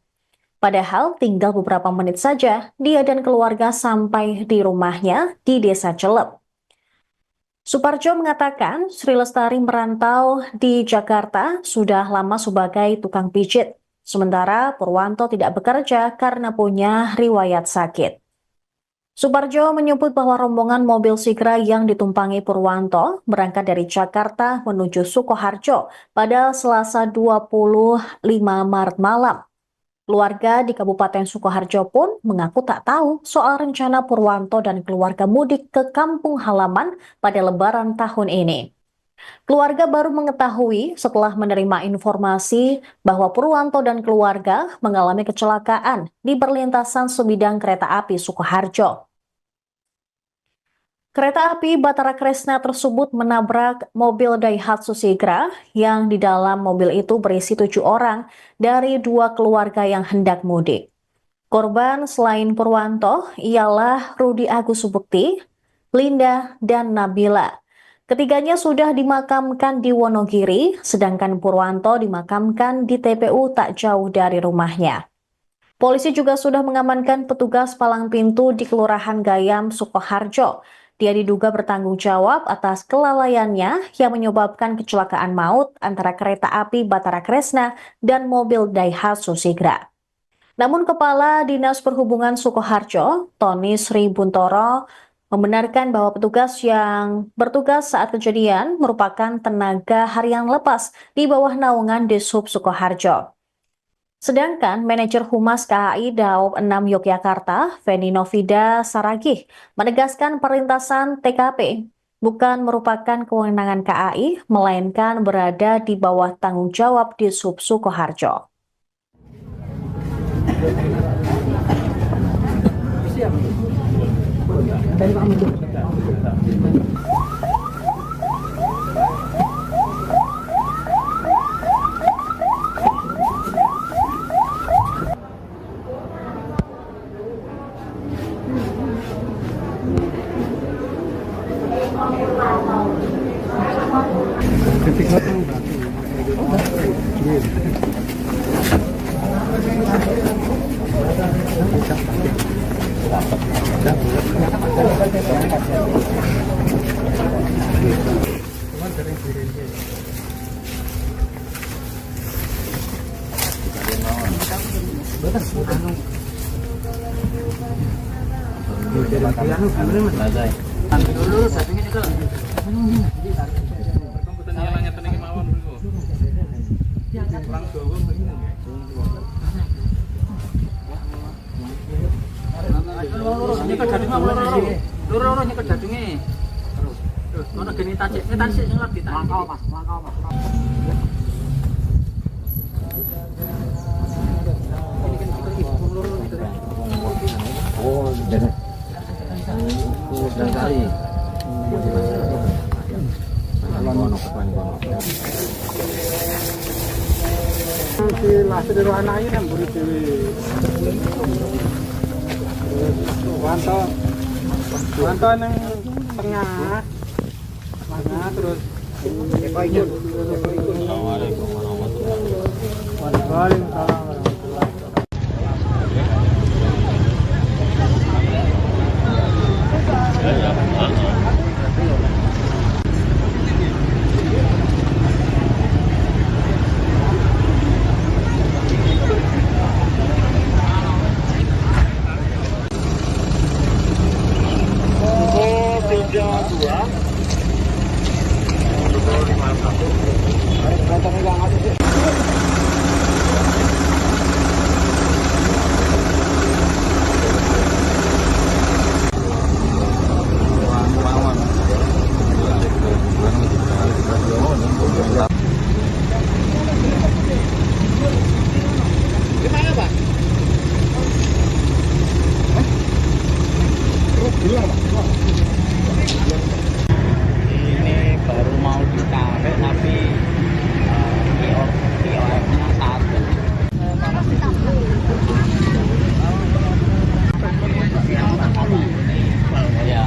Padahal tinggal beberapa menit saja dia dan keluarga sampai di rumahnya di Desa Celep. Suparjo mengatakan Sri Lestari merantau di Jakarta sudah lama sebagai tukang pijit. Sementara Purwanto tidak bekerja karena punya riwayat sakit. Suparjo menyebut bahwa rombongan mobil Sigra yang ditumpangi Purwanto berangkat dari Jakarta menuju Sukoharjo pada Selasa 25 Maret malam. Keluarga di Kabupaten Sukoharjo pun mengaku tak tahu soal rencana Purwanto dan keluarga mudik ke kampung halaman pada Lebaran tahun ini. Keluarga baru mengetahui setelah menerima informasi bahwa Purwanto dan keluarga mengalami kecelakaan di perlintasan sebidang kereta api Sukoharjo. Kereta api Batara Kresna tersebut menabrak mobil Daihatsu Sigra yang di dalam mobil itu berisi 7 orang dari 2 keluarga yang hendak mudik. Korban selain Purwanto ialah Rudi Agus Subukti, Linda, dan Nabila. Ketiganya sudah dimakamkan di Wonogiri, sedangkan Purwanto dimakamkan di TPU tak jauh dari rumahnya. Polisi juga sudah mengamankan petugas palang pintu di Kelurahan Gayam, Sukoharjo. Dia diduga bertanggung jawab atas kelalaiannya yang menyebabkan kecelakaan maut antara kereta api Batara Kresna dan mobil Daihatsu Sigra. Namun Kepala Dinas Perhubungan Sukoharjo, Tony Sri Buntoro, membenarkan bahwa petugas yang bertugas saat kejadian merupakan tenaga harian lepas di bawah naungan Dishub Sukoharjo. Sedangkan manajer Humas KAI Daob 6 Yogyakarta, Feni Novida Saragih, menegaskan perlintasan TKP bukan merupakan kewenangan KAI, melainkan berada di bawah tanggung jawab Dishub Sukoharjo. Ketika itu batu. Nyekel jadunge loro nyekel jadunge. Terus ana geni tacik sing lagi tak. Langkau Mas. Oh, jadi. Sudah kali. Si lasih dari anaknya kan buru dewi. Wanto nang tengah terus Assalamualaikum warahmatullahi wabarakatuh. Waalaikumsalam. Ini baru mau ditarik tapi POF-nya satu. Ya.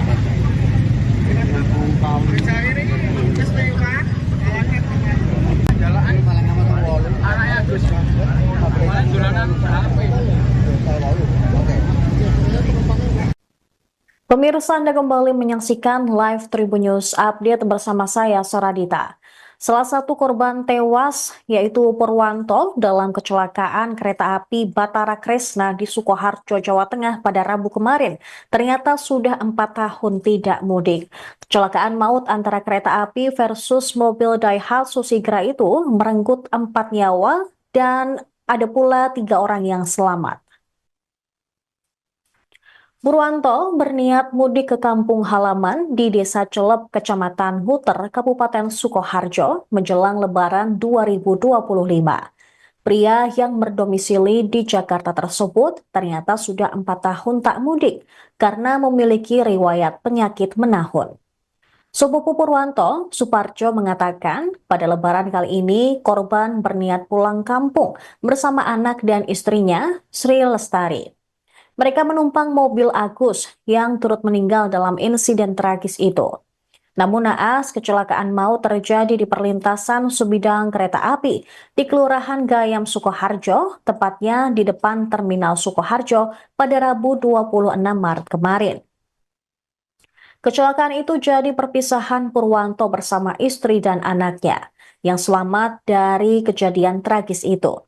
Pemirsa, Anda kembali menyaksikan live Tribun News Update bersama saya, Saradita. Salah satu korban tewas yaitu Purwanto dalam kecelakaan kereta api Batara Kresna di Sukoharjo, Jawa Tengah pada Rabu kemarin. Ternyata sudah 4 tahun tidak mudik. Kecelakaan maut antara kereta api versus mobil Daihatsu Sigra itu merenggut 4 nyawa dan ada pula 3 orang yang selamat. Purwanto berniat mudik ke kampung halaman di Desa Celep, Kecamatan Huter, Kabupaten Sukoharjo menjelang Lebaran 2025. Pria yang berdomisili di Jakarta tersebut ternyata sudah 4 tahun tak mudik karena memiliki riwayat penyakit menahun. Sepupu Purwanto, Suparjo, mengatakan pada Lebaran kali ini korban berniat pulang kampung bersama anak dan istrinya, Sri Lestari. Mereka menumpang mobil Agus yang turut meninggal dalam insiden tragis itu. Namun naas, kecelakaan maut terjadi di perlintasan sebidang kereta api di Kelurahan Gayam, Sukoharjo, tepatnya di depan Terminal Sukoharjo pada Rabu 26 Maret kemarin. Kecelakaan itu jadi perpisahan Purwanto bersama istri dan anaknya yang selamat dari kejadian tragis itu.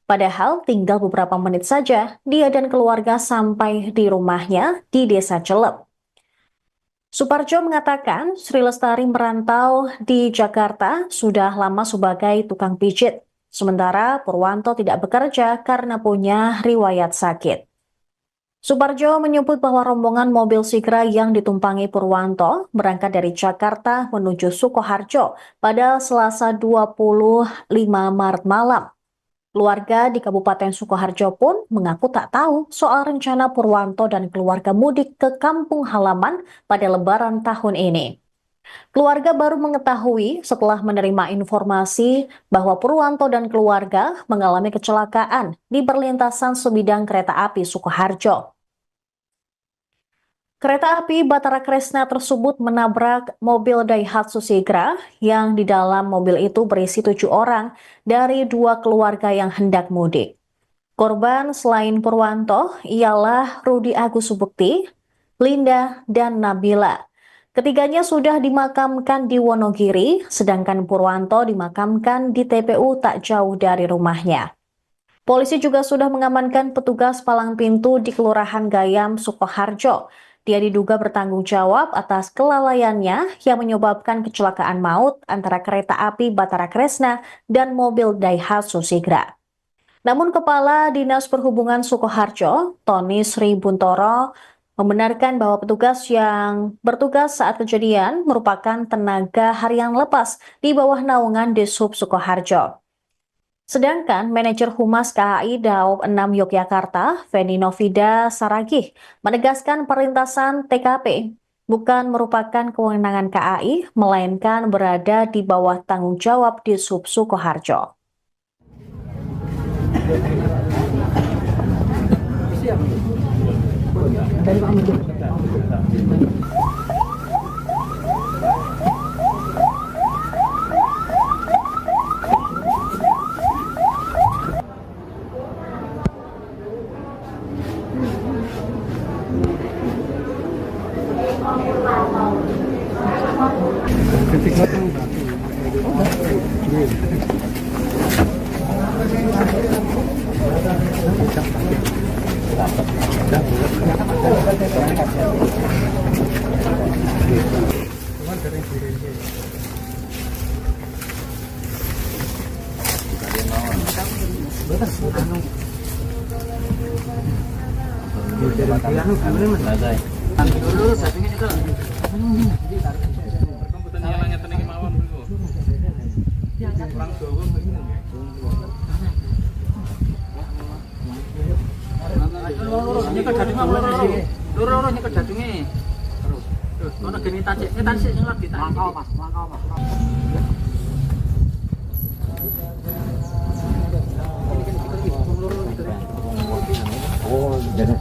Padahal tinggal beberapa menit saja dia dan keluarga sampai di rumahnya di Desa Celep. Suparjo mengatakan Sri Lestari merantau di Jakarta sudah lama sebagai tukang pijit, sementara Purwanto tidak bekerja karena punya riwayat sakit. Suparjo menyebut bahwa rombongan mobil Sigra yang ditumpangi Purwanto berangkat dari Jakarta menuju Sukoharjo pada Selasa 25 Maret malam. Keluarga di Kabupaten Sukoharjo pun mengaku tak tahu soal rencana Purwanto dan keluarga mudik ke kampung halaman pada Lebaran tahun ini. Keluarga baru mengetahui setelah menerima informasi bahwa Purwanto dan keluarga mengalami kecelakaan di perlintasan sebidang kereta api Sukoharjo. Kereta api Batara Kresna tersebut menabrak mobil Daihatsu Sigra yang di dalam mobil itu berisi 7 orang dari 2 keluarga yang hendak mudik. Korban selain Purwanto ialah Rudi Agus Subukti, Linda, dan Nabila. Ketiganya sudah dimakamkan di Wonogiri, sedangkan Purwanto dimakamkan di TPU tak jauh dari rumahnya. Polisi juga sudah mengamankan petugas palang pintu di Kelurahan Gayam, Sukoharjo. Dia diduga bertanggung jawab atas kelalaiannya yang menyebabkan kecelakaan maut antara kereta api Batara Kresna dan mobil Daihatsu Sigra. Namun Kepala Dinas Perhubungan Sukoharjo, Tony Sri Buntoro, membenarkan bahwa petugas yang bertugas saat kejadian merupakan tenaga harian lepas di bawah naungan Dishub Sukoharjo. Sedangkan manajer Humas KAI Daob 6 Yogyakarta, Feni Novida Saragih, menegaskan perlintasan TKP bukan merupakan kewenangan KAI, melainkan berada di bawah tanggung jawab Dishub Sukoharjo. Nyekel jadunge loro nyekel jadunge. Terus ono geni tajek sing lagi tak. Langkau Mas. Oh, jadi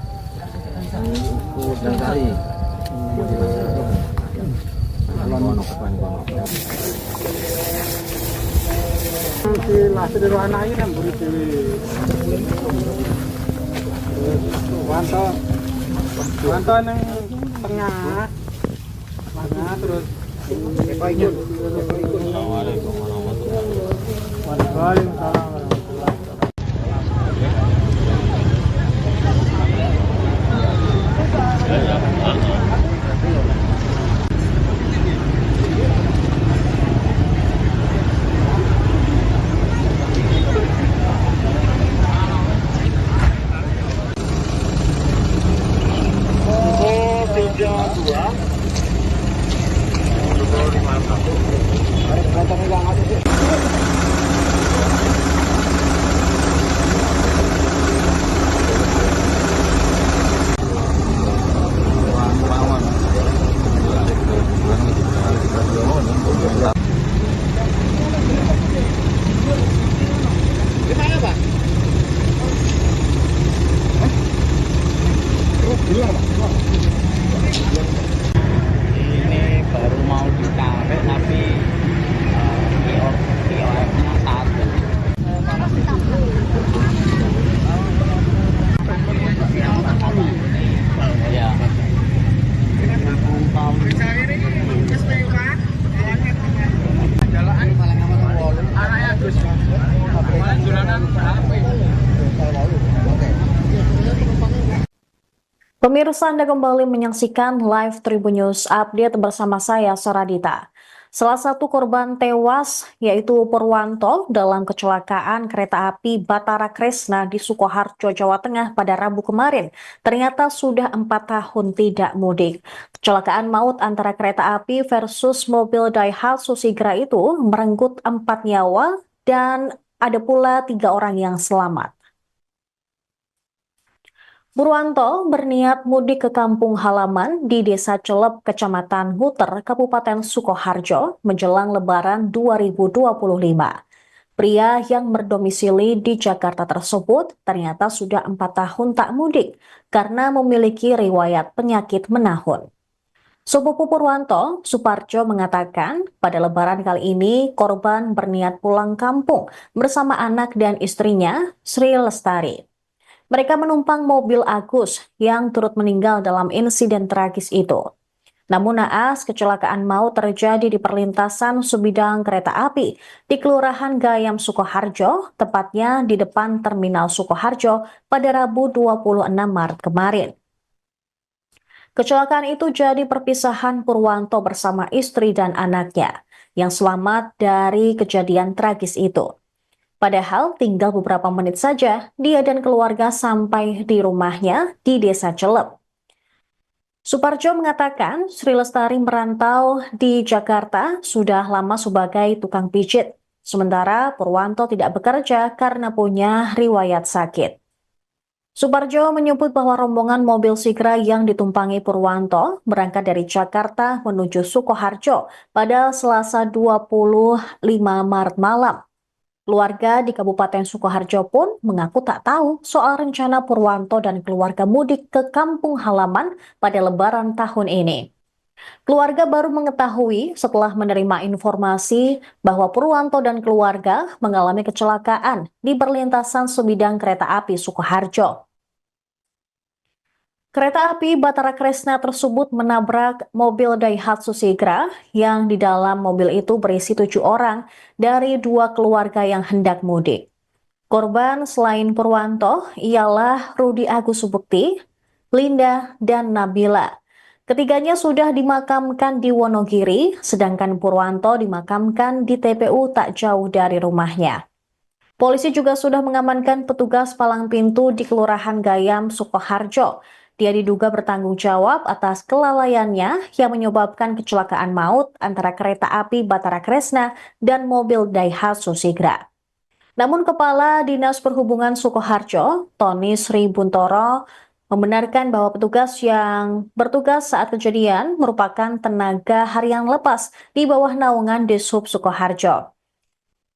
dan kali. Si lasih dari anaknya kan buri dewi. Wanto neng tengah, terus. Assalamualaikum warahmatullahi wabarakatuh. Waalaikumsalam. Ini baru mau ditarik tapi kiosnya satu. Ya. Pemirsa, Anda kembali menyaksikan live Tribun News Update bersama saya, Soradita. Salah satu korban tewas yaitu Purwanto dalam kecelakaan kereta api Batara Kresna di Sukoharjo, Jawa Tengah pada Rabu kemarin. Ternyata sudah 4 tahun tidak mudik. Kecelakaan maut antara kereta api versus mobil Daihatsu Sigra itu merenggut 4 nyawa dan ada pula 3 orang yang selamat. Purwanto berniat mudik ke kampung halaman di Desa Celep, Kecamatan Huter, Kabupaten Sukoharjo menjelang Lebaran 2025. Pria yang berdomisili di Jakarta tersebut ternyata sudah 4 tahun tak mudik karena memiliki riwayat penyakit menahun. Sepupu Purwanto, Suparjo, mengatakan pada Lebaran kali ini korban berniat pulang kampung bersama anak dan istrinya, Sri Lestari. Mereka menumpang mobil Agus yang turut meninggal dalam insiden tragis itu. Namun naas, kecelakaan maut terjadi di perlintasan sebidang kereta api di Kelurahan Gayam, Sukoharjo, tepatnya di depan Terminal Sukoharjo pada Rabu 26 Maret kemarin. Kecelakaan itu jadi perpisahan Purwanto bersama istri dan anaknya yang selamat dari kejadian tragis itu. Padahal tinggal beberapa menit saja dia dan keluarga sampai di rumahnya di Desa Celep. Suparjo mengatakan Sri Lestari merantau di Jakarta sudah lama sebagai tukang pijit, sementara Purwanto tidak bekerja karena punya riwayat sakit. Suparjo menyebut bahwa rombongan mobil Sigra yang ditumpangi Purwanto berangkat dari Jakarta menuju Sukoharjo pada Selasa 25 Maret malam. Keluarga di Kabupaten Sukoharjo pun mengaku tak tahu soal rencana Purwanto dan keluarga mudik ke kampung halaman pada Lebaran tahun ini. Keluarga baru mengetahui setelah menerima informasi bahwa Purwanto dan keluarga mengalami kecelakaan di perlintasan sebidang kereta api Sukoharjo. Kereta api Batara Kresna tersebut menabrak mobil Daihatsu Sigra yang di dalam mobil itu berisi 7 orang dari 2 keluarga yang hendak mudik. Korban selain Purwanto ialah Rudi Agus Subukti, Linda, dan Nabila. Ketiganya sudah dimakamkan di Wonogiri, sedangkan Purwanto dimakamkan di TPU tak jauh dari rumahnya. Polisi juga sudah mengamankan petugas palang pintu di Kelurahan Gayam, Sukoharjo. Dia diduga bertanggung jawab atas kelalaiannya yang menyebabkan kecelakaan maut antara kereta api Batara Kresna dan mobil Daihatsu Sigra. Namun Kepala Dinas Perhubungan Sukoharjo, Tony Sri Buntoro, membenarkan bahwa petugas yang bertugas saat kejadian merupakan tenaga harian lepas di bawah naungan Dishub Sukoharjo.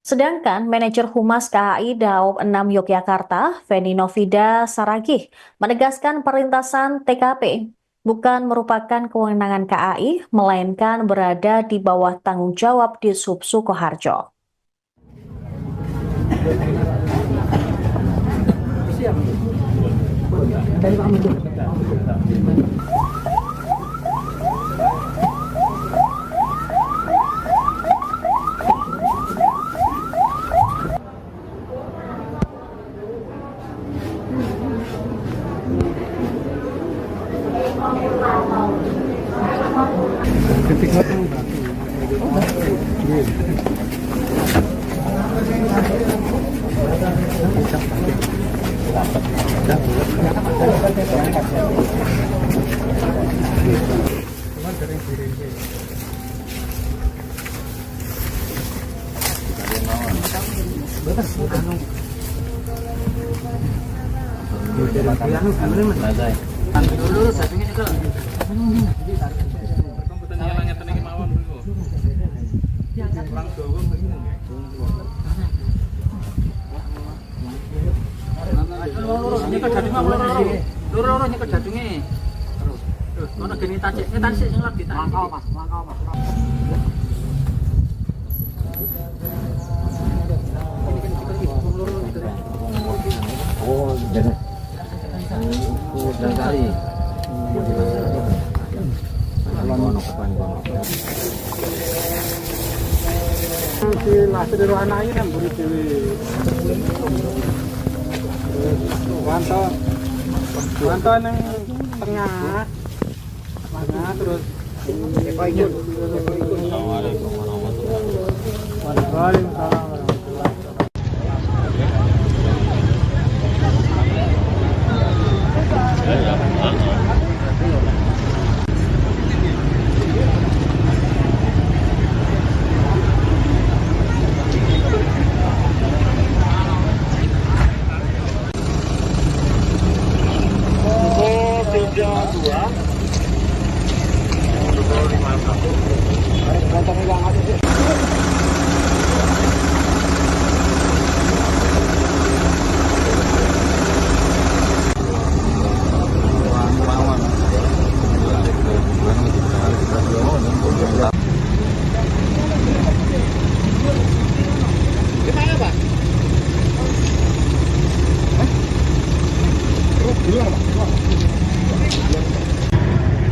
Sedangkan manajer Humas KAI Daob 6 Yogyakarta, Feni Novida Saragih, menegaskan perlintasan TKP bukan merupakan kewenangan KAI, melainkan berada di bawah tanggung jawab Dishub Sukoharjo. Lurus jadungnya itu. Lurus nyekel jadungnya lurus nyekel jadungnya. Ono geni tacik sing lagi tak. Langkau Mas. Oh, jadi udah kali. Si lasih dari anaknya kan buri dewi. Wanto yang tengah, terus. Assalamualaikum warahmatullahi wabarakatuh. Waalaikumsalam.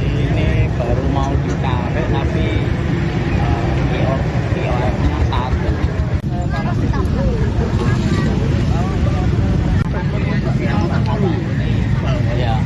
Ini baru mau ditarik tapi kiosnya satu. Ya.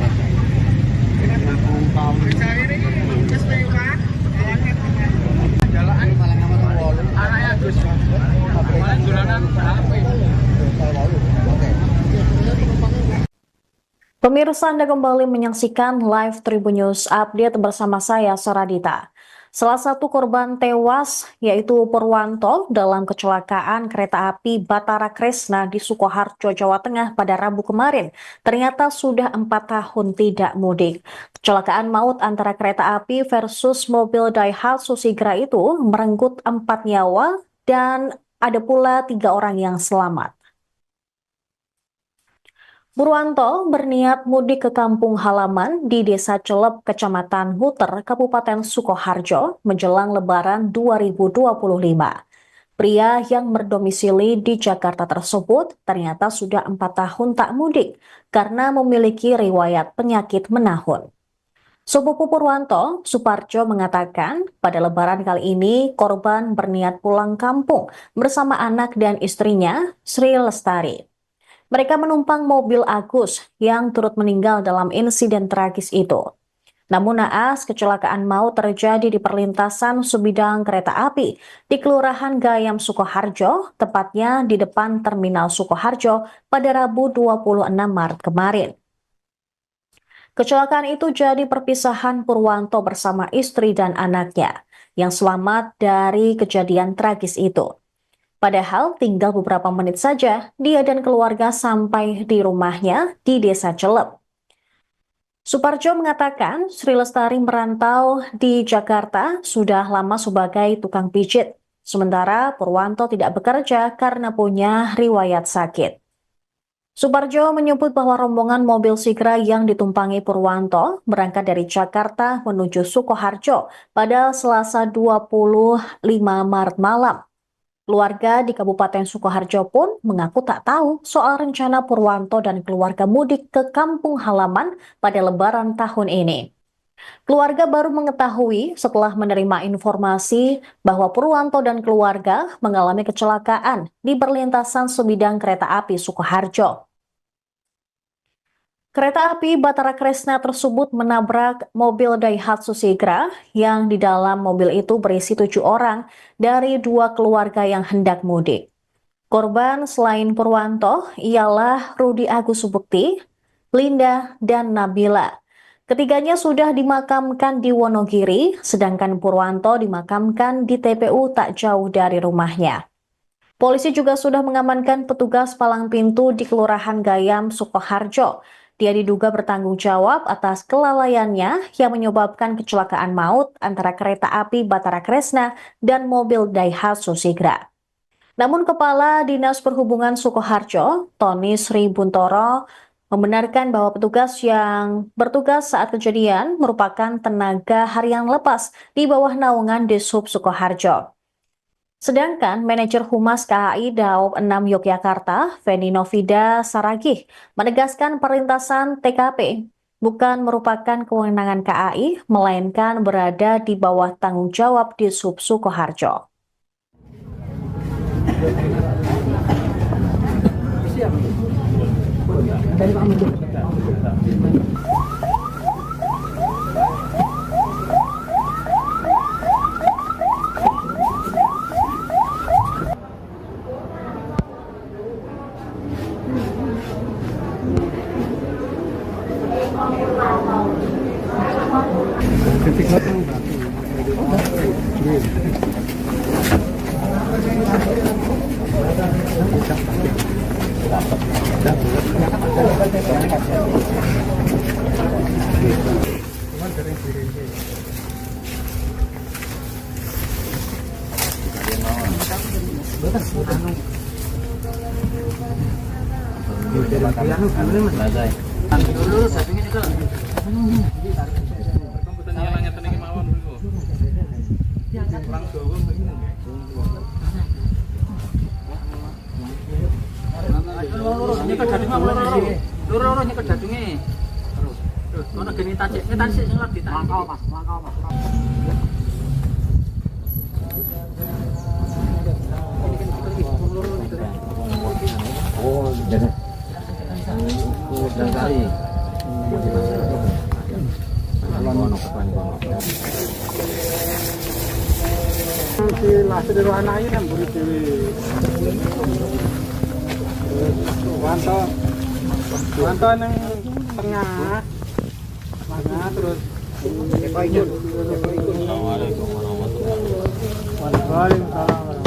Pemirsa, Anda kembali menyaksikan live Tribun News Update bersama saya, Saradita. Salah satu korban tewas yaitu Purwanto dalam kecelakaan kereta api Batara Kresna di Sukoharjo, Jawa Tengah pada Rabu kemarin. Ternyata sudah 4 tahun tidak mudik. Kecelakaan maut antara kereta api versus mobil Daihatsu Sigra itu merenggut 4 nyawa dan ada pula 3 orang yang selamat. Purwanto berniat mudik ke kampung halaman di Desa Celep, Kecamatan Huter, Kabupaten Sukoharjo menjelang Lebaran 2025. Pria yang berdomisili di Jakarta tersebut ternyata sudah 4 tahun tak mudik karena memiliki riwayat penyakit menahun. Sepupu Purwanto, Suparjo, mengatakan pada Lebaran kali ini korban berniat pulang kampung bersama anak dan istrinya, Sri Lestari. Mereka menumpang mobil Agus yang turut meninggal dalam insiden tragis itu. Namun naas, kecelakaan maut terjadi di perlintasan sebidang kereta api di Kelurahan Gayam, Sukoharjo, tepatnya di depan Terminal Sukoharjo pada Rabu 26 Maret kemarin. Kecelakaan itu jadi perpisahan Purwanto bersama istri dan anaknya yang selamat dari kejadian tragis itu. Padahal tinggal beberapa menit saja dia dan keluarga sampai di rumahnya di Desa Celep. Suparjo mengatakan Sri Lestari merantau di Jakarta sudah lama sebagai tukang pijit. Sementara Purwanto tidak bekerja karena punya riwayat sakit. Suparjo menyebut bahwa rombongan mobil Sigra yang ditumpangi Purwanto berangkat dari Jakarta menuju Sukoharjo pada Selasa 25 Maret malam. Keluarga di Kabupaten Sukoharjo pun mengaku tak tahu soal rencana Purwanto dan keluarga mudik ke kampung halaman pada Lebaran tahun ini. Keluarga baru mengetahui setelah menerima informasi bahwa Purwanto dan keluarga mengalami kecelakaan di perlintasan sebidang kereta api Sukoharjo. Kereta api Batara Kresna tersebut menabrak mobil Daihatsu Sigra yang di dalam mobil itu berisi 7 orang dari 2 keluarga yang hendak mudik. Korban selain Purwanto ialah Rudi Agus Subukti, Linda, dan Nabila. Ketiganya sudah dimakamkan di Wonogiri, sedangkan Purwanto dimakamkan di TPU tak jauh dari rumahnya. Polisi juga sudah mengamankan petugas palang pintu di Kelurahan Gayam, Sukoharjo. Dia diduga bertanggung jawab atas kelalaiannya yang menyebabkan kecelakaan maut antara kereta api Batara Kresna dan mobil Daihatsu Sigra. Namun Kepala Dinas Perhubungan Sukoharjo, Tony Sri Buntoro, membenarkan bahwa petugas yang bertugas saat kejadian merupakan tenaga harian lepas di bawah naungan Dishub Sukoharjo. Sedangkan manajer Humas KAI Daob 6 Yogyakarta, Feni Novida Saragih, menegaskan perlintasan TKP bukan merupakan kewenangan KAI, melainkan berada di bawah tanggung jawab Dishub Sukoharjo. Nyekel jadunge loro nyekel jadunge. Terus ono geni tacik sing lagi tak. Langkau Mas. Oh, jadi. Udah kali. Si lahir dari anak ini kan buri dewi. Wanto neng tengah terus. Assalamualaikum warahmatullahi wabarakatuh. Waalaikumsalam.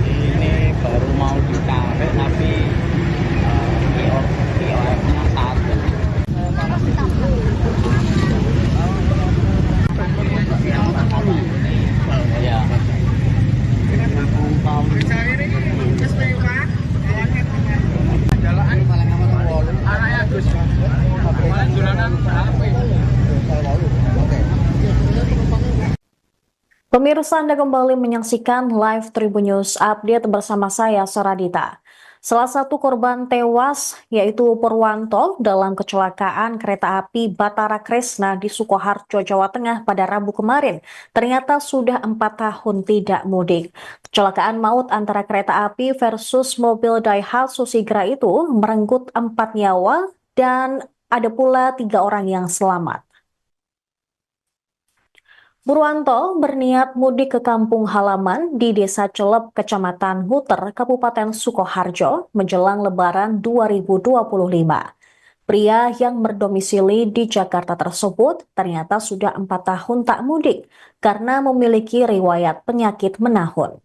Ini baru mau ditarik tapi POF-nya satu. Ya. Pemirsa, Anda kembali menyaksikan live Tribun News Update bersama saya, Saradita. Salah satu korban tewas yaitu Purwanto dalam kecelakaan kereta api Batara Kresna di Sukoharjo, Jawa Tengah pada Rabu kemarin. Ternyata sudah 4 tahun tidak mudik. Kecelakaan maut antara kereta api versus mobil Daihatsu Sigra itu merenggut 4 nyawa dan ada pula 3 orang yang selamat. Purwanto berniat mudik ke kampung halaman di Desa Celep, Kecamatan Huter, Kabupaten Sukoharjo menjelang Lebaran 2025. Pria yang berdomisili di Jakarta tersebut ternyata sudah 4 tahun tak mudik karena memiliki riwayat penyakit menahun.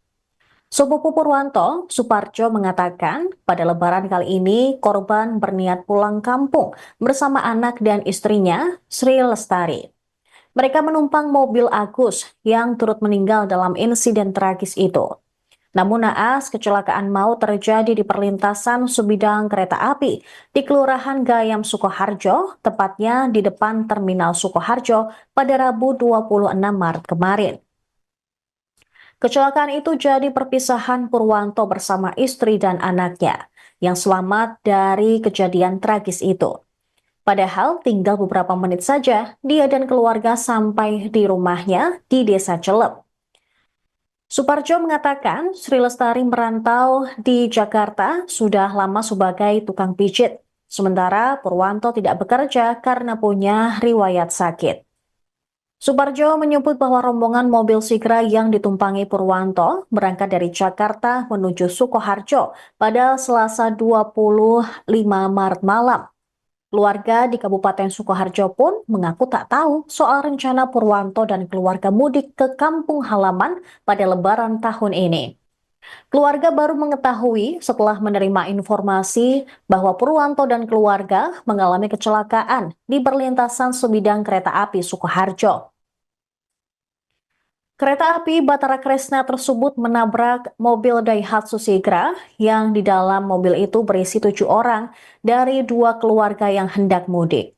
Sepupu Purwanto, Suparjo, mengatakan pada Lebaran kali ini korban berniat pulang kampung bersama anak dan istrinya, Sri Lestari. Mereka menumpang mobil Agus yang turut meninggal dalam insiden tragis itu. Namun naas, kecelakaan maut terjadi di perlintasan sebidang kereta api di Kelurahan Gayam Sukoharjo, tepatnya di depan Terminal Sukoharjo pada Rabu 26 Maret kemarin. Kecelakaan itu jadi perpisahan Purwanto bersama istri dan anaknya yang selamat dari kejadian tragis itu. Padahal tinggal beberapa menit saja dia dan keluarga sampai di rumahnya di Desa Celep. Suparjo mengatakan Sri Lestari merantau di Jakarta sudah lama sebagai tukang pijit, sementara Purwanto tidak bekerja karena punya riwayat sakit. Suparjo menyebut bahwa rombongan mobil Sigra yang ditumpangi Purwanto berangkat dari Jakarta menuju Sukoharjo pada Selasa 25 Maret malam. Keluarga di Kabupaten Sukoharjo pun mengaku tak tahu soal rencana Purwanto dan keluarga mudik ke kampung halaman pada Lebaran tahun ini. Keluarga baru mengetahui setelah menerima informasi bahwa Purwanto dan keluarga mengalami kecelakaan di perlintasan sebidang kereta api Sukoharjo. Kereta api Batara Kresna tersebut menabrak mobil Daihatsu Sigra yang di dalam mobil itu berisi 7 orang dari 2 keluarga yang hendak mudik.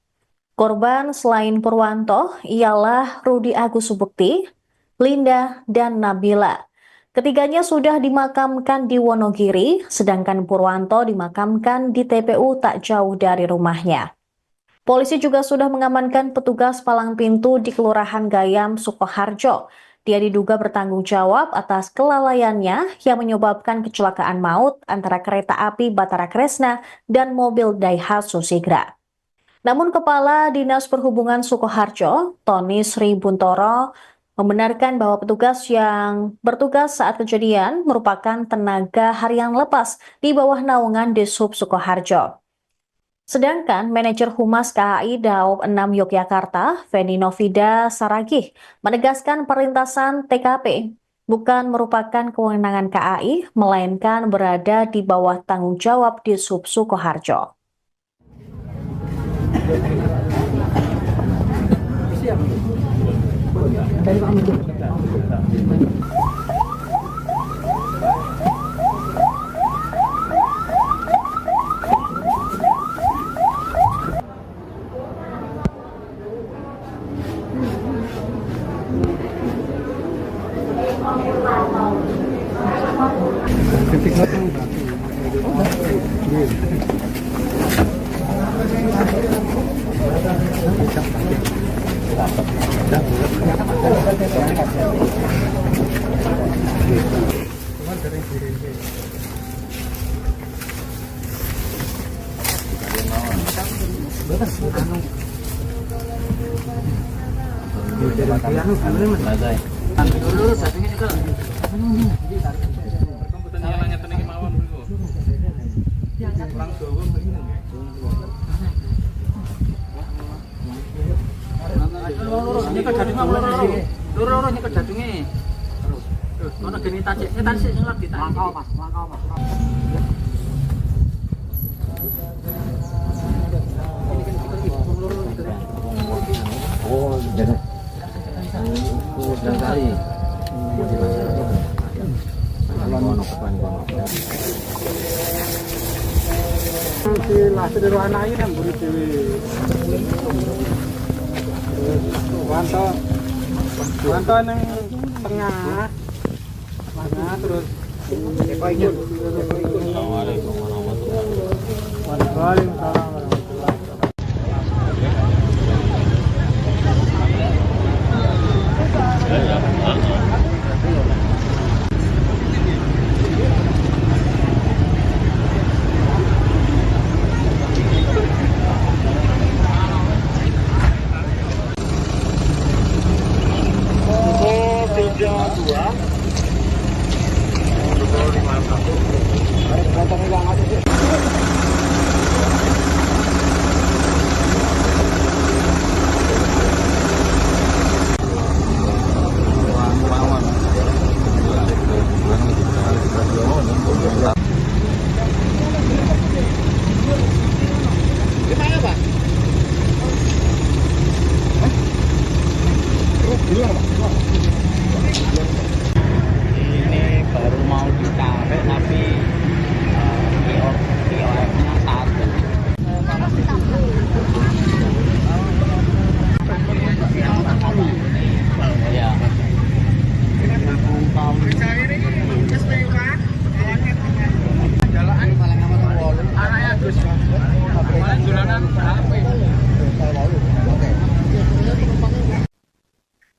Korban selain Purwanto ialah Rudi Agus Subukti, Linda, dan Nabila. Ketiganya sudah dimakamkan di Wonogiri, sedangkan Purwanto dimakamkan di TPU tak jauh dari rumahnya. Polisi juga sudah mengamankan petugas palang pintu di Kelurahan Gayam Sukoharjo. Dia diduga bertanggung jawab atas kelalaiannya yang menyebabkan kecelakaan maut antara kereta api Batara Kresna dan mobil Daihatsu Sigra. Namun Kepala Dinas Perhubungan Sukoharjo, Tony Sri Buntoro, membenarkan bahwa petugas yang bertugas saat kejadian merupakan tenaga harian lepas di bawah naungan Dishub Sukoharjo. Sedangkan manajer Humas KAI Daob 6 Yogyakarta, Feni Novida Saragih, menegaskan perlintasan TKP bukan merupakan kewenangan KAI, melainkan berada di bawah tanggung jawab Dishub Sukoharjo. Si lasri ro anake nang mburi dhewe. Wanto nang tengah. Mana terus Assalamualaikum warahmatullahi wabarakatuh. Waalaikumsalam. Ada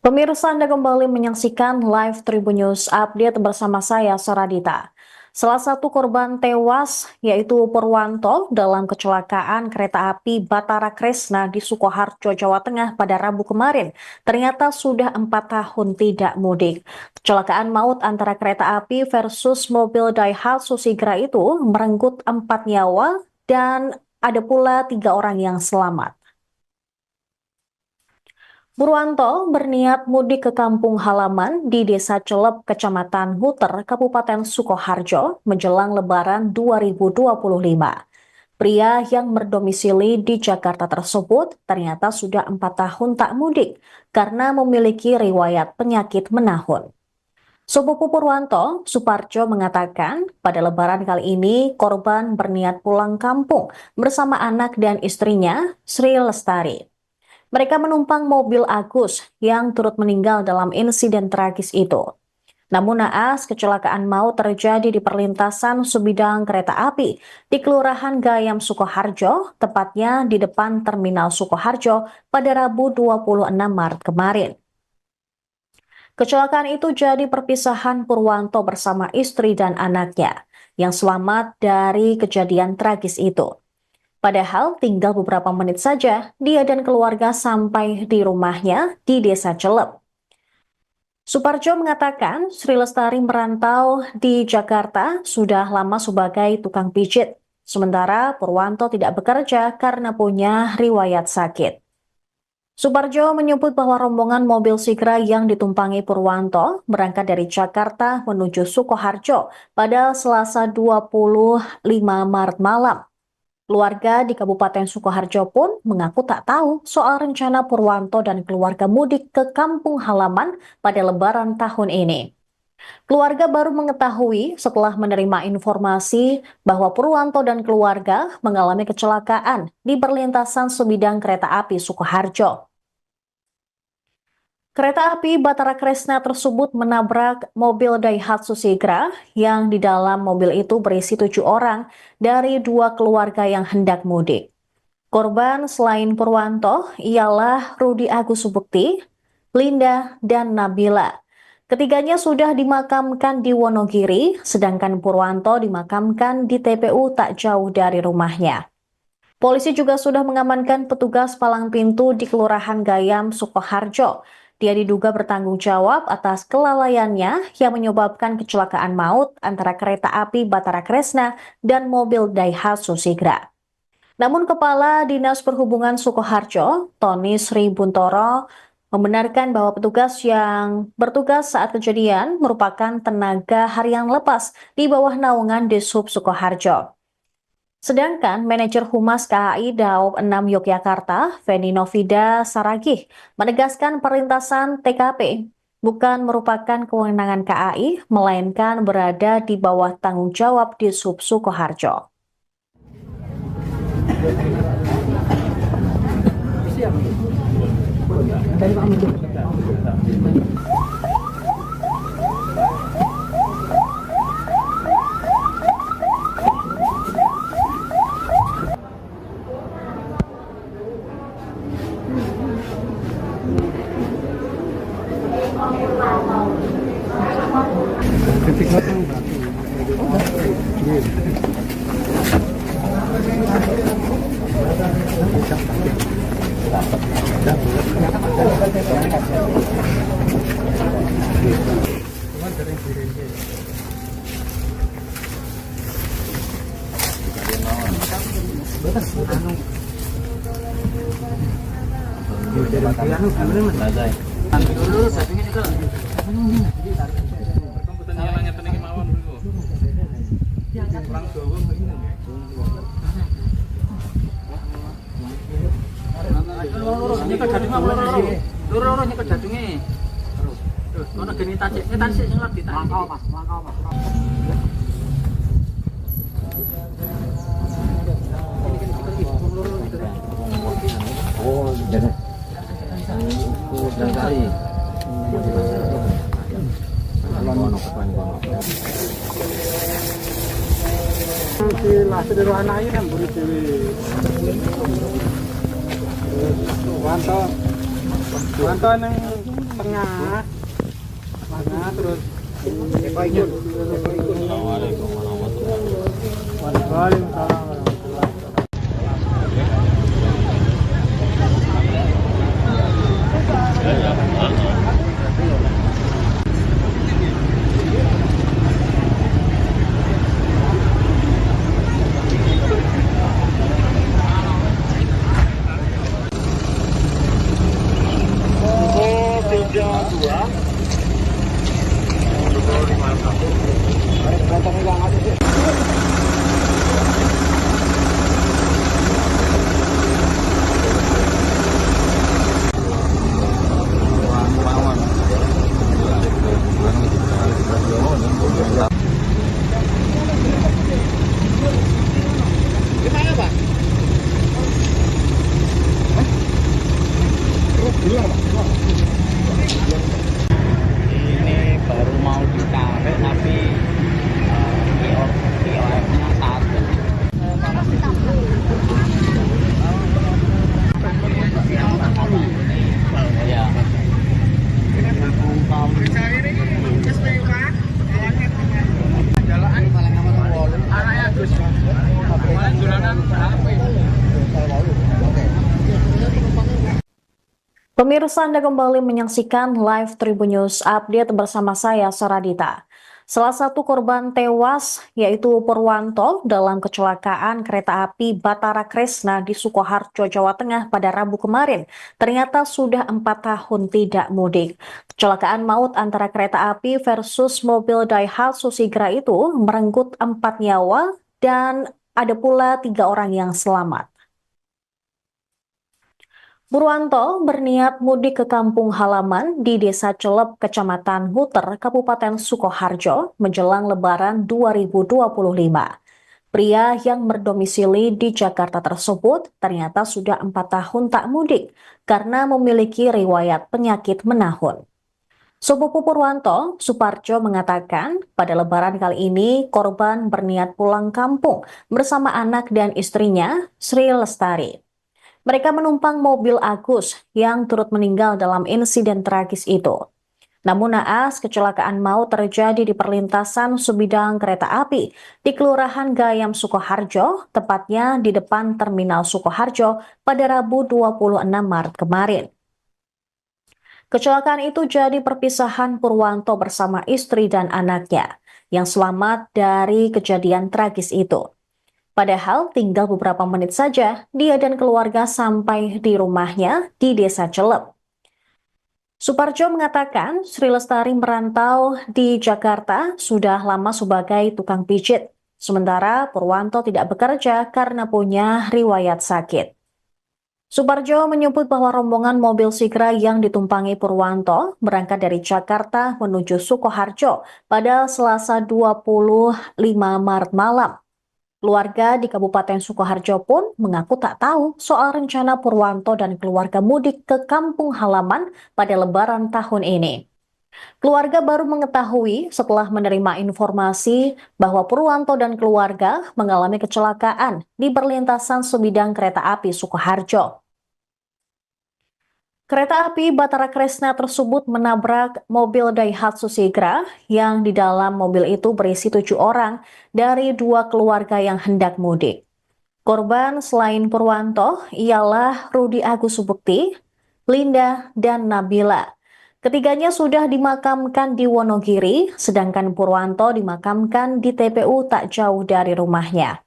Pemirsa, Anda kembali menyaksikan live Tribun News Update bersama saya, Saradita. Salah satu korban tewas yaitu Purwanto dalam kecelakaan kereta api Batara Kresna di Sukoharjo, Jawa Tengah pada Rabu kemarin. Ternyata sudah 4 tahun tidak mudik. Kecelakaan maut antara kereta api versus mobil Daihatsu Sigra itu merenggut 4 nyawa dan ada pula 3 orang yang selamat. Purwanto berniat mudik ke kampung halaman di Desa Celep, Kecamatan Huter, Kabupaten Sukoharjo menjelang Lebaran 2025. Pria yang berdomisili di Jakarta tersebut ternyata sudah 4 tahun tak mudik karena memiliki riwayat penyakit menahun. Sepupu Purwanto, Suparjo, mengatakan pada Lebaran kali ini korban berniat pulang kampung bersama anak dan istrinya, Sri Lestari. Mereka menumpang mobil Agus yang turut meninggal dalam insiden tragis itu. Namun naas, kecelakaan maut terjadi di perlintasan sebidang kereta api di Kelurahan Gayam, Sukoharjo, tepatnya di depan Terminal Sukoharjo pada Rabu 26 Maret kemarin. Kecelakaan itu jadi perpisahan Purwanto bersama istri dan anaknya yang selamat dari kejadian tragis itu. Padahal tinggal beberapa menit saja dia dan keluarga sampai di rumahnya di Desa Celep. Suparjo mengatakan Sri Lestari merantau di Jakarta sudah lama sebagai tukang pijit, sementara Purwanto tidak bekerja karena punya riwayat sakit. Suparjo menyebut bahwa rombongan mobil Sigra yang ditumpangi Purwanto berangkat dari Jakarta menuju Sukoharjo pada Selasa 25 Maret malam. Keluarga di Kabupaten Sukoharjo pun mengaku tak tahu soal rencana Purwanto dan keluarga mudik ke kampung halaman pada Lebaran tahun ini. Keluarga baru mengetahui setelah menerima informasi bahwa Purwanto dan keluarga mengalami kecelakaan di perlintasan sebidang kereta api Sukoharjo. Kereta api Batara Kresna tersebut menabrak mobil Daihatsu Sigra yang di dalam mobil itu berisi 7 orang dari 2 keluarga yang hendak mudik. Korban selain Purwanto ialah Rudi Agus Subukti, Linda, dan Nabila. Ketiganya sudah dimakamkan di Wonogiri, sedangkan Purwanto dimakamkan di TPU tak jauh dari rumahnya. Polisi juga sudah mengamankan petugas palang pintu di Kelurahan Gayam, Sukoharjo. Dia diduga bertanggung jawab atas kelalaiannya yang menyebabkan kecelakaan maut antara kereta api Batara Kresna dan mobil Daihatsu Sigra. Namun Kepala Dinas Perhubungan Sukoharjo, Tony Sri Buntoro, membenarkan bahwa petugas yang bertugas saat kejadian merupakan tenaga harian lepas di bawah naungan Dishub Sukoharjo. Sedangkan manajer Humas KAI Daob 6 Yogyakarta, Feni Novida Saragih, menegaskan perlintasan TKP bukan merupakan kewenangan KAI, melainkan berada di bawah tanggung jawab Dishub Sukoharjo. Nyekel jadunge loro nyekel jadunge. Terus ono geni tacik sing lagi tak. Mangkal Mas. Oh, jadi. Udah kali. Kalau ono kepan kono. istilah sederhana anaknya kan buri dewi. Wanto neng tengah, terus. Assalamualaikum warahmatullahi wabarakatuh. Waalaikumsalam. Ini baru mau ditarik tapi POR-nya satu. Ya. Pemirsa, Anda kembali menyaksikan live Tribun News Update bersama saya, Saradita. Salah satu korban tewas yaitu Purwanto dalam kecelakaan kereta api Batara Kresna di Sukoharjo, Jawa Tengah pada Rabu kemarin. Ternyata sudah 4 tahun tidak mudik. Kecelakaan maut antara kereta api versus mobil Daihatsu Sigra itu merenggut 4 nyawa dan ada pula 3 orang yang selamat. Purwanto berniat mudik ke kampung halaman di Desa Celep, Kecamatan Huter, Kabupaten Sukoharjo menjelang Lebaran 2025. Pria yang berdomisili di Jakarta tersebut ternyata sudah 4 tahun tak mudik karena memiliki riwayat penyakit menahun. Sepupu Purwanto, Suparjo, mengatakan pada Lebaran kali ini korban berniat pulang kampung bersama anak dan istrinya, Sri Lestari. Mereka menumpang mobil Agus yang turut meninggal dalam insiden tragis itu. Namun naas, kecelakaan maut terjadi di perlintasan sebidang kereta api di Kelurahan Gayam, Sukoharjo, tepatnya di depan Terminal Sukoharjo pada Rabu 26 Maret kemarin. Kecelakaan itu jadi perpisahan Purwanto bersama istri dan anaknya yang selamat dari kejadian tragis itu. Padahal tinggal beberapa menit saja dia dan keluarga sampai di rumahnya di Desa Celep. Suparjo mengatakan Sri Lestari merantau di Jakarta sudah lama sebagai tukang pijit. Sementara Purwanto tidak bekerja karena punya riwayat sakit. Suparjo menyebut bahwa rombongan mobil Sigra yang ditumpangi Purwanto berangkat dari Jakarta menuju Sukoharjo pada Selasa 25 Maret malam. Keluarga di Kabupaten Sukoharjo pun mengaku tak tahu soal rencana Purwanto dan keluarga mudik ke kampung halaman pada Lebaran tahun ini. Keluarga baru mengetahui setelah menerima informasi bahwa Purwanto dan keluarga mengalami kecelakaan di perlintasan sebidang kereta api Sukoharjo. Kereta api Batara Kresna tersebut menabrak mobil Daihatsu Sigra yang di dalam mobil itu berisi 7 orang dari 2 keluarga yang hendak mudik. Korban selain Purwanto ialah Rudi Agus Subukti, Linda, dan Nabila. Ketiganya sudah dimakamkan di Wonogiri, sedangkan Purwanto dimakamkan di TPU tak jauh dari rumahnya.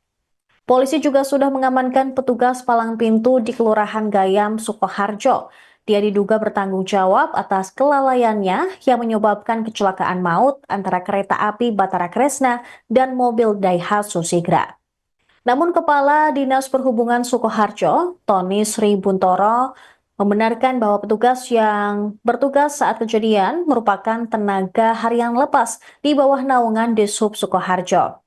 Polisi juga sudah mengamankan petugas palang pintu di Kelurahan Gayam, Sukoharjo. Dia diduga bertanggung jawab atas kelalaiannya yang menyebabkan kecelakaan maut antara kereta api Batara Kresna dan mobil Daihatsu Sigra. Namun Kepala Dinas Perhubungan Sukoharjo, Tony Sri Buntoro, membenarkan bahwa petugas yang bertugas saat kejadian merupakan tenaga harian lepas di bawah naungan Dishub Sukoharjo.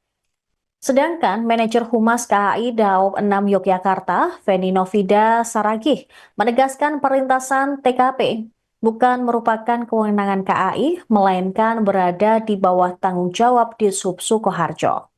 Sedangkan manajer Humas KAI Daob 6 Yogyakarta, Feni Novida Saragih, menegaskan perlintasan TKP bukan merupakan kewenangan KAI, melainkan berada di bawah tanggung jawab Dishub Sukoharjo.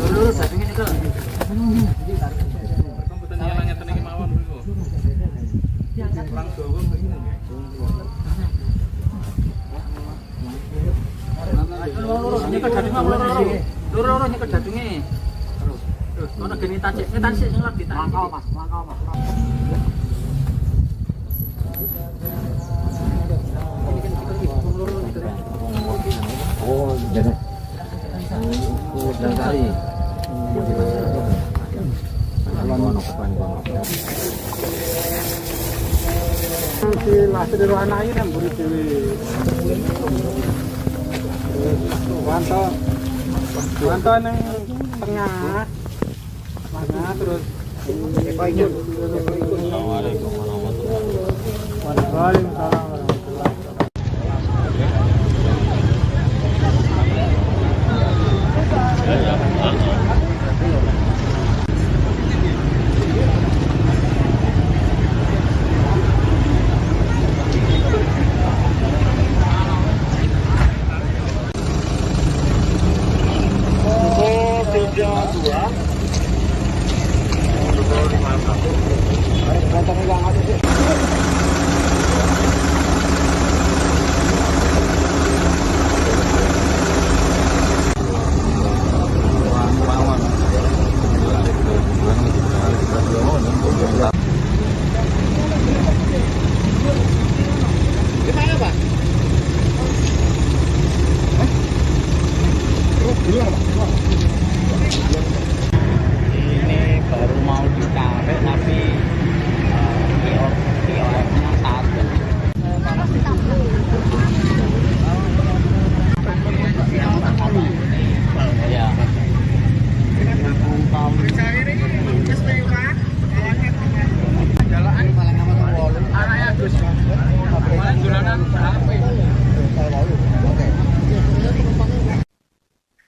Lurus jadungnya nyekel. Lurus nyekel jadungnya lurus nyekel jadungnya. Terus ono geni tacik sing lagi tak. Langkau mas. Oh, jadi udah kali. Si lasri roh anak ini kan buri dewi. Wanto neng tengah terus. Assalamualaikum warahmatullahi wabarakatuh. Waalaikumsalam. Ini baru mau ditarik tapi POS-nya satu. Ya.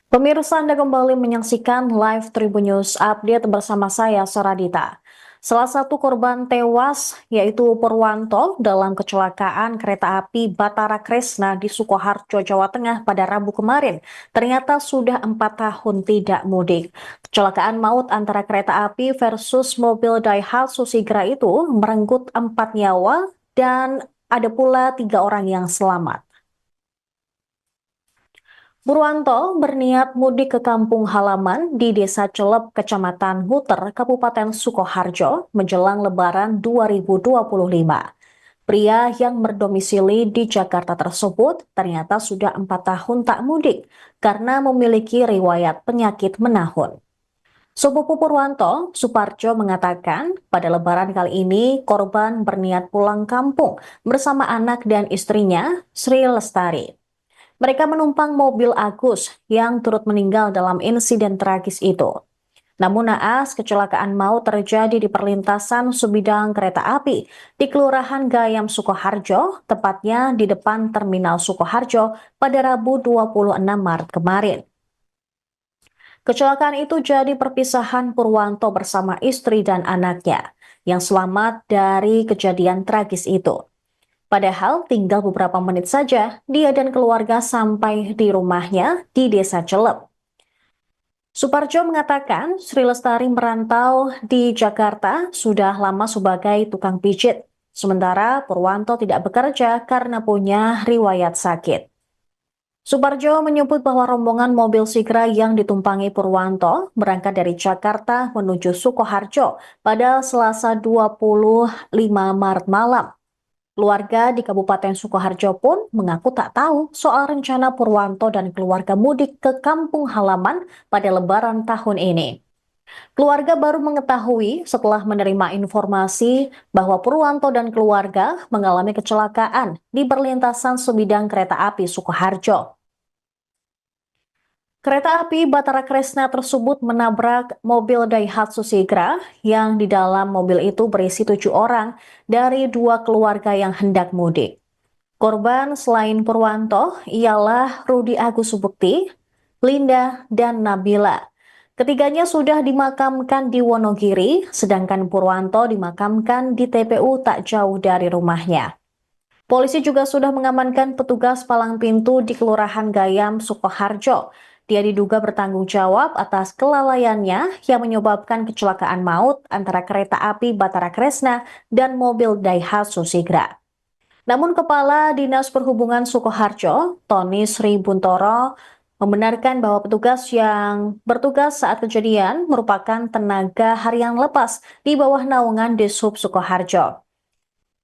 Pemirsa, Anda kembali menyaksikan live Tribun News Update bersama saya, Saradita. Salah satu korban tewas yaitu Purwanto dalam kecelakaan kereta api Batara Kresna di Sukoharjo, Jawa Tengah pada Rabu kemarin. Ternyata sudah 4 tahun tidak mudik. Kecelakaan maut antara kereta api versus mobil Daihatsu Sigra itu merenggut 4 nyawa dan ada pula 3 orang yang selamat. Purwanto berniat mudik ke kampung halaman di Desa Celep, Kecamatan Huter, Kabupaten Sukoharjo menjelang Lebaran 2025. Pria yang berdomisili di Jakarta tersebut ternyata sudah 4 tahun tak mudik karena memiliki riwayat penyakit menahun. Sepupu Purwanto, Suparjo, mengatakan pada Lebaran kali ini korban berniat pulang kampung bersama anak dan istrinya, Sri Lestari. Mereka menumpang mobil Agus yang turut meninggal dalam insiden tragis itu. Namun naas, kecelakaan maut terjadi di perlintasan sebidang kereta api di Kelurahan Gayam, Sukoharjo, tepatnya di depan Terminal Sukoharjo pada Rabu 26 Maret kemarin. Kecelakaan itu jadi perpisahan Purwanto bersama istri dan anaknya yang selamat dari kejadian tragis itu. Padahal tinggal beberapa menit saja dia dan keluarga sampai di rumahnya di Desa Celep. Suparjo mengatakan Sri Lestari merantau di Jakarta sudah lama sebagai tukang pijit, sementara Purwanto tidak bekerja karena punya riwayat sakit. Suparjo menyebut bahwa rombongan mobil Sigra yang ditumpangi Purwanto berangkat dari Jakarta menuju Sukoharjo pada Selasa 25 Maret malam. Keluarga di Kabupaten Sukoharjo pun mengaku tak tahu soal rencana Purwanto dan keluarga mudik ke kampung halaman pada Lebaran tahun ini. Keluarga baru mengetahui setelah menerima informasi bahwa Purwanto dan keluarga mengalami kecelakaan di perlintasan sebidang kereta api Sukoharjo. Kereta api Batara Kresna tersebut menabrak mobil Daihatsu Sigra yang di dalam mobil itu berisi 7 orang dari 2 keluarga yang hendak mudik. Korban selain Purwanto ialah Rudi Agus Subukti, Linda, dan Nabila. Ketiganya sudah dimakamkan di Wonogiri, sedangkan Purwanto dimakamkan di TPU tak jauh dari rumahnya. Polisi juga sudah mengamankan petugas palang pintu di Kelurahan Gayam, Sukoharjo. Dia diduga bertanggung jawab atas kelalaiannya yang menyebabkan kecelakaan maut antara kereta api Batara Kresna dan mobil Daihatsu Sigra. Namun Kepala Dinas Perhubungan Sukoharjo, Tony Sri Buntoro, membenarkan bahwa petugas yang bertugas saat kejadian merupakan tenaga harian lepas di bawah naungan Dishub Sukoharjo.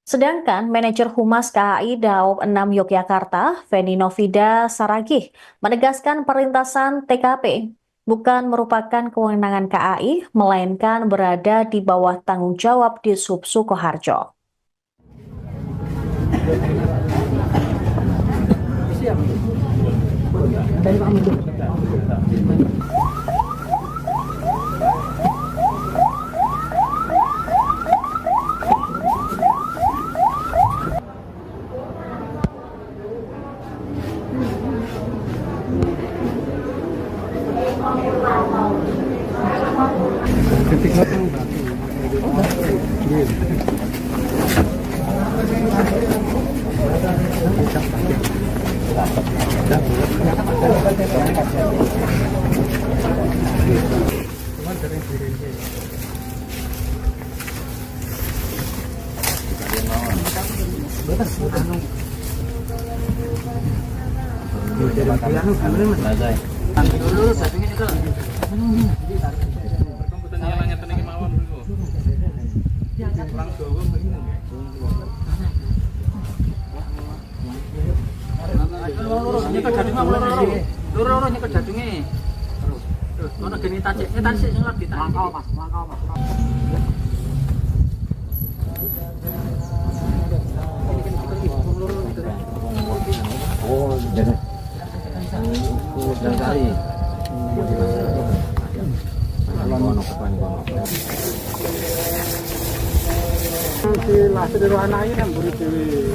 Sedangkan manajer Humas KAI Daob 6 Yogyakarta, Feni Novida Saragih, menegaskan perlintasan TKP bukan merupakan kewenangan KAI, melainkan berada di bawah tanggung jawab Dishub Sukoharjo. Siap. Dari Pak Mendu. Nyekel jadunge loro nyekel jadunge. Terus ono geni tacik sing lagi tak. Langkau Mas. Oh, jadi. Udah kali. Si lasih dari anaknya kan beri dewi.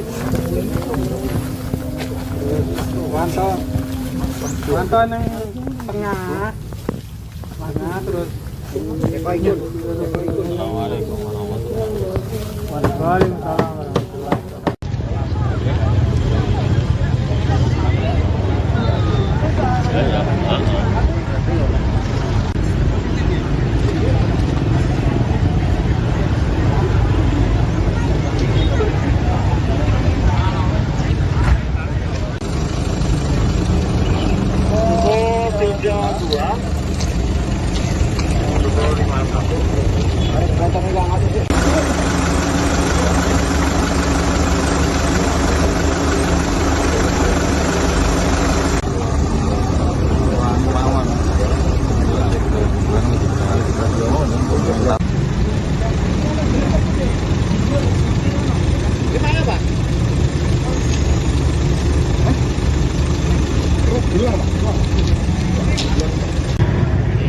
Wanto yang tengah, terus. Assalamualaikum warahmatullahi wabarakatuh. Waalaikumsalam.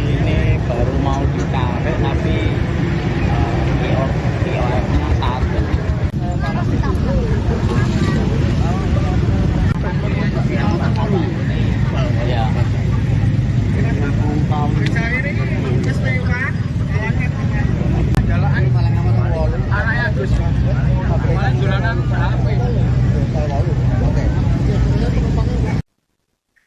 Ini baru mau ditarik tapi POS-nya satu. Ya.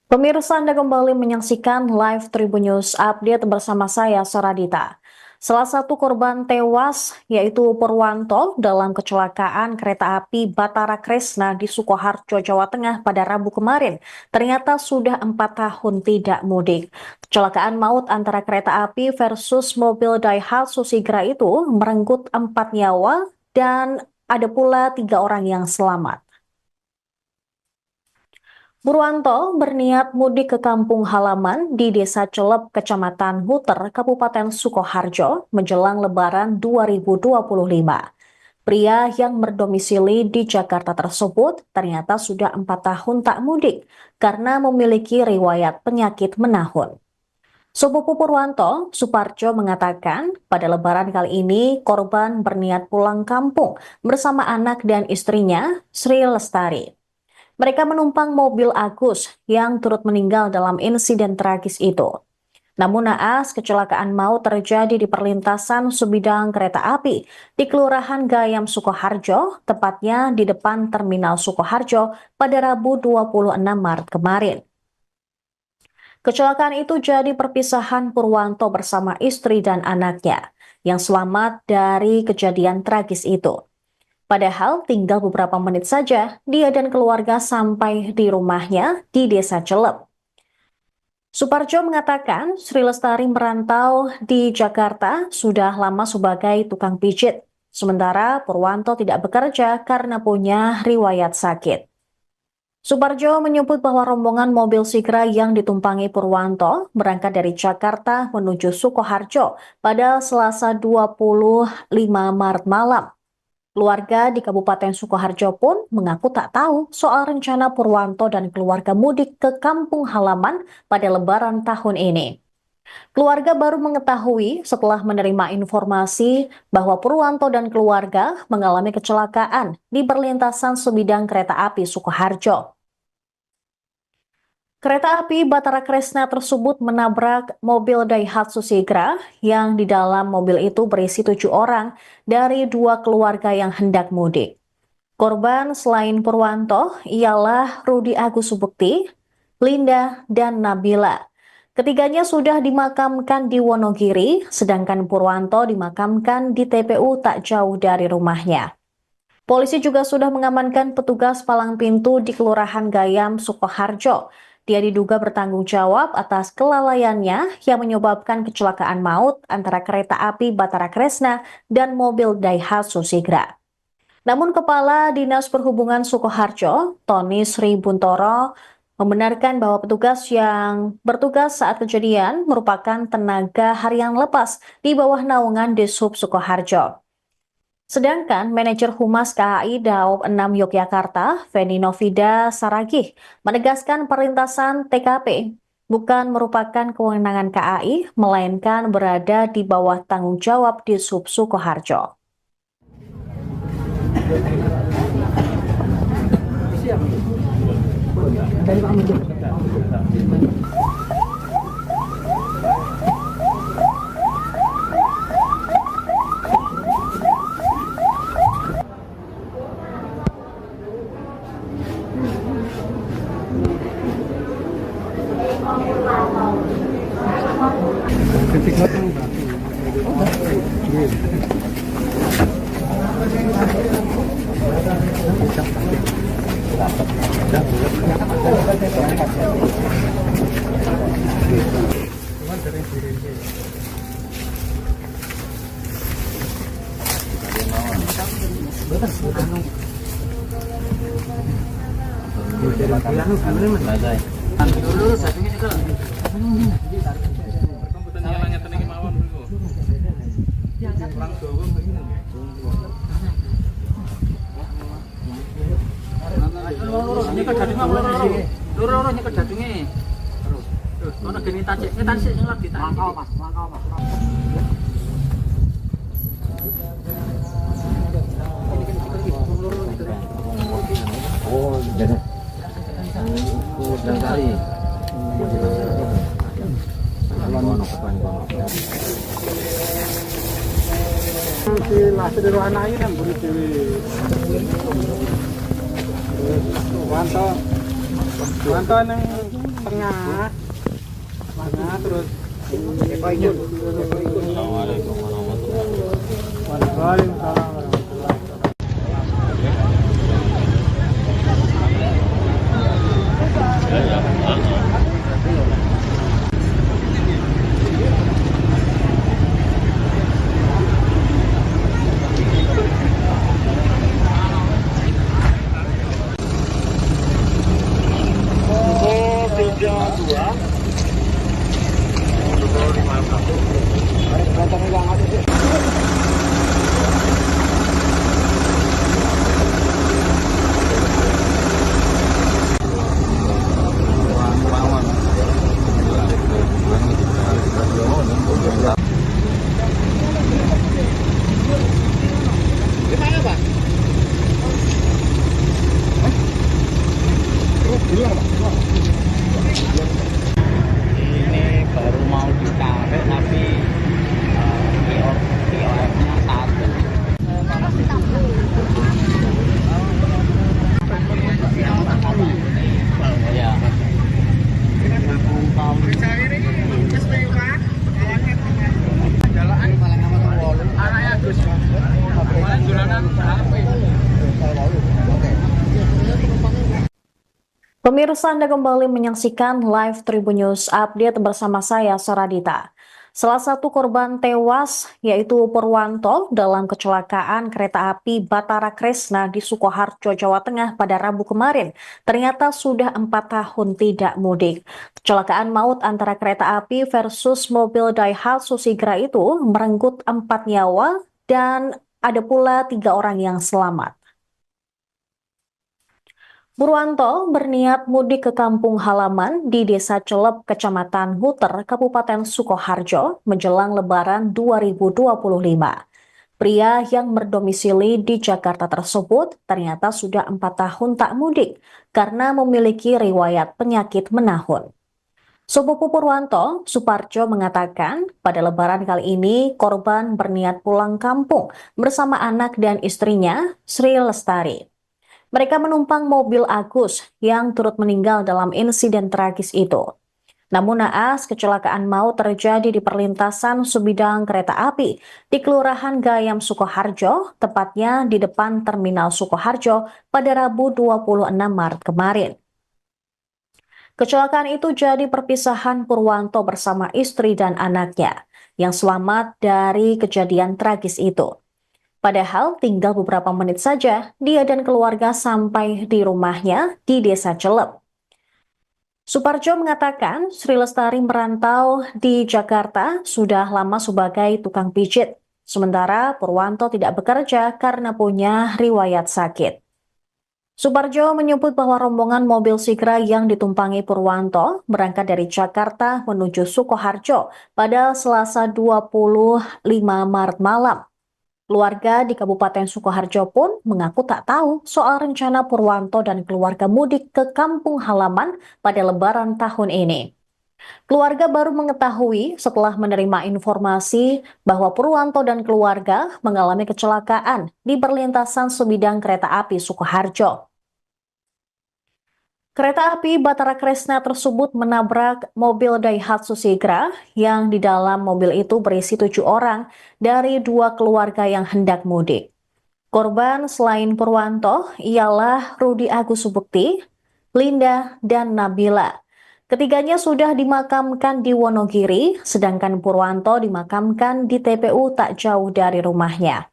Pemirsa, Anda kembali menyaksikan live Tribun News Update bersama saya, Saradita. Salah satu korban tewas yaitu Purwanto dalam kecelakaan kereta api Batara Kresna di Sukoharjo, Jawa Tengah pada Rabu kemarin. Ternyata sudah 4 tahun tidak mudik. Kecelakaan maut antara kereta api versus mobil Daihatsu Sigra itu merenggut 4 nyawa dan Ada pula 3 orang yang selamat. Purwanto berniat mudik ke kampung halaman di Desa Celep, Kecamatan Huter, Kabupaten Sukoharjo menjelang Lebaran 2025. Pria yang berdomisili di Jakarta tersebut ternyata sudah 4 tahun tak mudik karena memiliki riwayat penyakit menahun. Sepupu Purwanto, Suparjo mengatakan pada Lebaran kali ini korban berniat pulang kampung bersama anak dan istrinya, Sri Lestari. Mereka menumpang mobil Agus yang turut meninggal dalam insiden tragis itu. Namun naas kecelakaan maut terjadi di perlintasan sebidang kereta api di Kelurahan Gayam Sukoharjo, tepatnya di depan Terminal Sukoharjo pada Rabu 26 Maret kemarin. Kecelakaan itu jadi perpisahan Purwanto bersama istri dan anaknya yang selamat dari kejadian tragis itu. Padahal tinggal beberapa menit saja dia dan keluarga sampai di rumahnya di Desa Celep. Suparjo mengatakan Sri Lestari merantau di Jakarta sudah lama sebagai tukang pijit, sementara Purwanto tidak bekerja karena punya riwayat sakit. Suparjo menyebut bahwa rombongan mobil Sigra yang ditumpangi Purwanto berangkat dari Jakarta menuju Sukoharjo pada Selasa 25 Maret malam. Keluarga di Kabupaten Sukoharjo pun mengaku tak tahu soal rencana Purwanto dan keluarga mudik ke kampung halaman pada Lebaran tahun ini. Keluarga baru mengetahui setelah menerima informasi bahwa Purwanto dan keluarga mengalami kecelakaan di perlintasan sebidang kereta api Sukoharjo. Kereta api Batara Kresna tersebut menabrak mobil Daihatsu Sigra yang di dalam mobil itu berisi 7 orang dari 2 keluarga yang hendak mudik. Korban selain Purwanto ialah Rudi Agus Subukti, Linda, dan Nabila. Ketiganya sudah dimakamkan di Wonogiri, sedangkan Purwanto dimakamkan di TPU tak jauh dari rumahnya. Polisi juga sudah mengamankan petugas palang pintu di Kelurahan Gayam Sukoharjo. Dia diduga bertanggung jawab atas kelalaiannya yang menyebabkan kecelakaan maut antara kereta api Batara Kresna dan mobil Daihatsu Sigra. Namun Kepala Dinas Perhubungan Sukoharjo, Tony Sri Buntoro, membenarkan bahwa petugas yang bertugas saat kejadian merupakan tenaga harian lepas di bawah naungan Dishub Sukoharjo. Sedangkan manajer Humas KAI Daob 6 Yogyakarta, Feni Novida Saragih, menegaskan perlintasan TKP bukan merupakan kewenangan KAI, melainkan berada di bawah tanggung jawab Dishub Sukoharjo. Ketika itu batu. Nyekel jadunge loro nyekel jadunge. Terus ono geni tajek sing lagi tak. Mangkal Mas. Oh, jadi. Udah kali. Si lasih dari anaknya kan beri dewi. Wanto yang tengah terus. Assalamualaikum warahmatullahi wabarakatuh. Waalaikumsalam. Ini baru mau ditarik tapi POS-nya satu. Ya. Pemirsa, Anda kembali menyaksikan live Tribun News Update bersama saya, Saradita. Salah satu korban tewas yaitu Purwanto dalam kecelakaan kereta api Batara Kresna di Sukoharjo, Jawa Tengah pada Rabu kemarin. Ternyata sudah 4 tahun tidak mudik. Kecelakaan maut antara kereta api versus mobil Daihatsu Sigra itu merenggut 4 nyawa dan ada pula 3 orang yang selamat. Purwanto berniat mudik ke kampung halaman di Desa Celep, Kecamatan Huter, Kabupaten Sukoharjo menjelang Lebaran 2025. Pria yang berdomisili di Jakarta tersebut ternyata sudah 4 tahun tak mudik karena memiliki riwayat penyakit menahun. Sepupu Purwanto, Suparjo, mengatakan pada Lebaran kali ini korban berniat pulang kampung bersama anak dan istrinya, Sri Lestari. Mereka menumpang mobil Agus yang turut meninggal dalam insiden tragis itu. Namun naas, kecelakaan maut terjadi di perlintasan sebidang kereta api di Kelurahan Gayam, Sukoharjo, tepatnya di depan Terminal Sukoharjo pada Rabu 26 Maret kemarin. Kecelakaan itu jadi perpisahan Purwanto bersama istri dan anaknya yang selamat dari kejadian tragis itu. Padahal tinggal beberapa menit saja dia dan keluarga sampai di rumahnya di Desa Celep. Suparjo mengatakan Sri Lestari merantau di Jakarta sudah lama sebagai tukang pijit, sementara Purwanto tidak bekerja karena punya riwayat sakit. Suparjo menyebut bahwa rombongan mobil Sigra yang ditumpangi Purwanto berangkat dari Jakarta menuju Sukoharjo pada Selasa 25 Maret malam. Keluarga di Kabupaten Sukoharjo pun mengaku tak tahu soal rencana Purwanto dan keluarga mudik ke kampung halaman pada Lebaran tahun ini. Keluarga baru mengetahui setelah menerima informasi bahwa Purwanto dan keluarga mengalami kecelakaan di perlintasan sebidang kereta api Sukoharjo. Kereta api Batara Kresna tersebut menabrak mobil Daihatsu Sigra yang di dalam mobil itu berisi 7 orang dari 2 keluarga yang hendak mudik. Korban selain Purwanto ialah Rudi Agus Subukti, Linda, dan Nabila. Ketiganya sudah dimakamkan di Wonogiri, sedangkan Purwanto dimakamkan di TPU tak jauh dari rumahnya.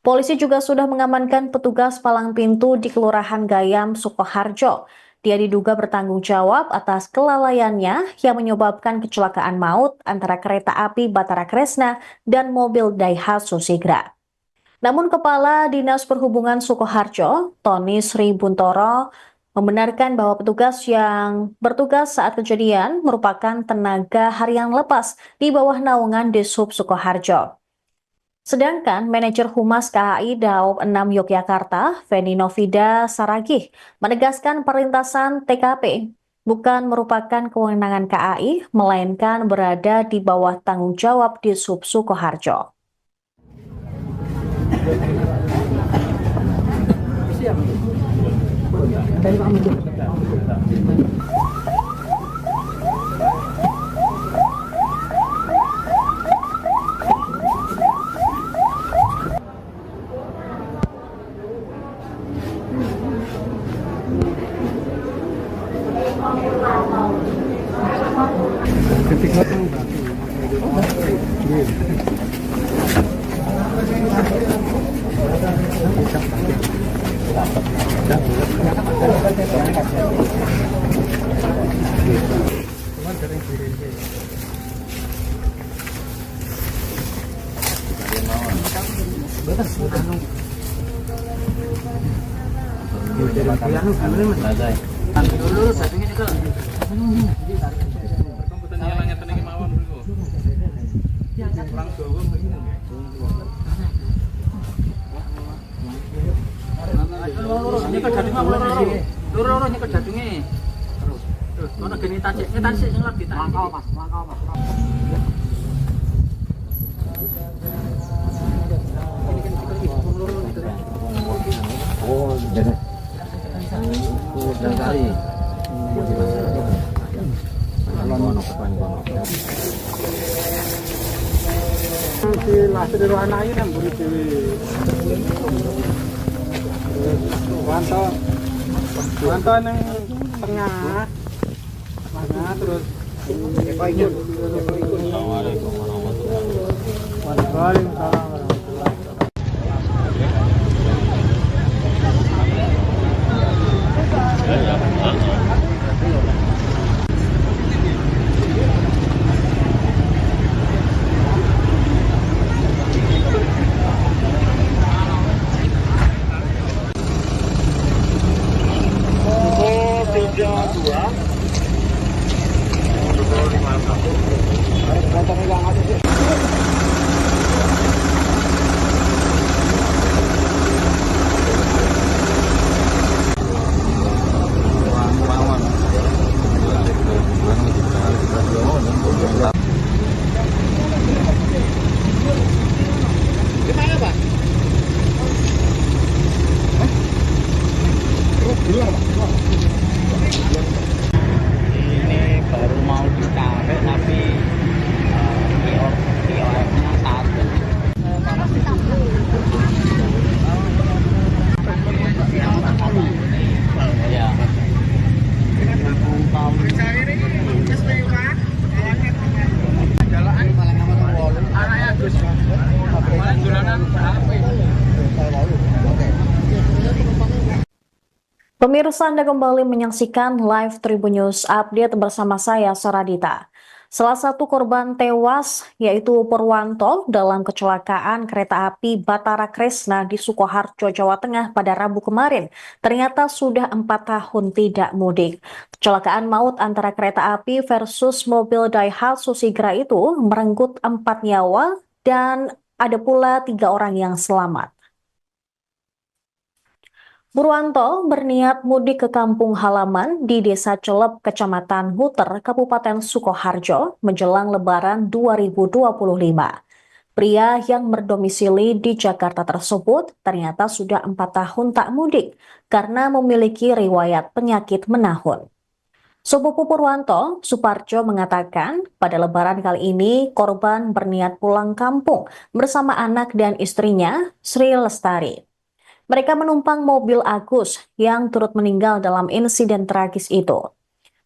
Polisi juga sudah mengamankan petugas palang pintu di Kelurahan Gayam, Sukoharjo. Dia diduga bertanggung jawab atas kelalaiannya yang menyebabkan kecelakaan maut antara kereta api Batara Kresna dan mobil Daihatsu Sigra. Namun Kepala Dinas Perhubungan Sukoharjo, Tony Sri Buntoro, membenarkan bahwa petugas yang bertugas saat kejadian merupakan tenaga harian lepas di bawah naungan Dishub Sukoharjo. Sedangkan manajer Humas KAI Daob 6 Yogyakarta, Feni Novida Saragih, menegaskan perlintasan TKP bukan merupakan kewenangan KAI, melainkan berada di bawah tanggung jawab Dishub Sukoharjo. Lurus jadungnya nyekel. Lurus nyekel jadungnya lurus nyekel jadungnya. Terus ono geni tarik sing lagi tarik. Langkau mas. Oh, jadi udah kali. Si lasri roh anak ini yang buri dewi. Wanto neng tengah, terus. Assalamualaikum warahmatullahi wabarakatuh. Waalaikumsalam. Ini baru mau ditarik tapi POS-nya satu. Ya. Pemirsa, Anda kembali menyaksikan live Tribun News Update bersama saya, Soradita. Salah satu korban tewas yaitu Purwanto dalam kecelakaan kereta api Batara Kresna di Sukoharjo, Jawa Tengah pada Rabu kemarin. Ternyata sudah 4 tahun tidak mudik. Kecelakaan maut antara kereta api versus mobil Daihatsu Sigra itu merenggut 4 nyawa dan ada pula 3 orang yang selamat. Purwanto berniat mudik ke kampung halaman di Desa Celep, Kecamatan Huter, Kabupaten Sukoharjo menjelang Lebaran 2025. Pria yang berdomisili di Jakarta tersebut ternyata sudah 4 tahun tak mudik karena memiliki riwayat penyakit menahun. Sepupu Purwanto, Suparjo, mengatakan pada Lebaran kali ini korban berniat pulang kampung bersama anak dan istrinya, Sri Lestari. Mereka menumpang mobil Agus yang turut meninggal dalam insiden tragis itu.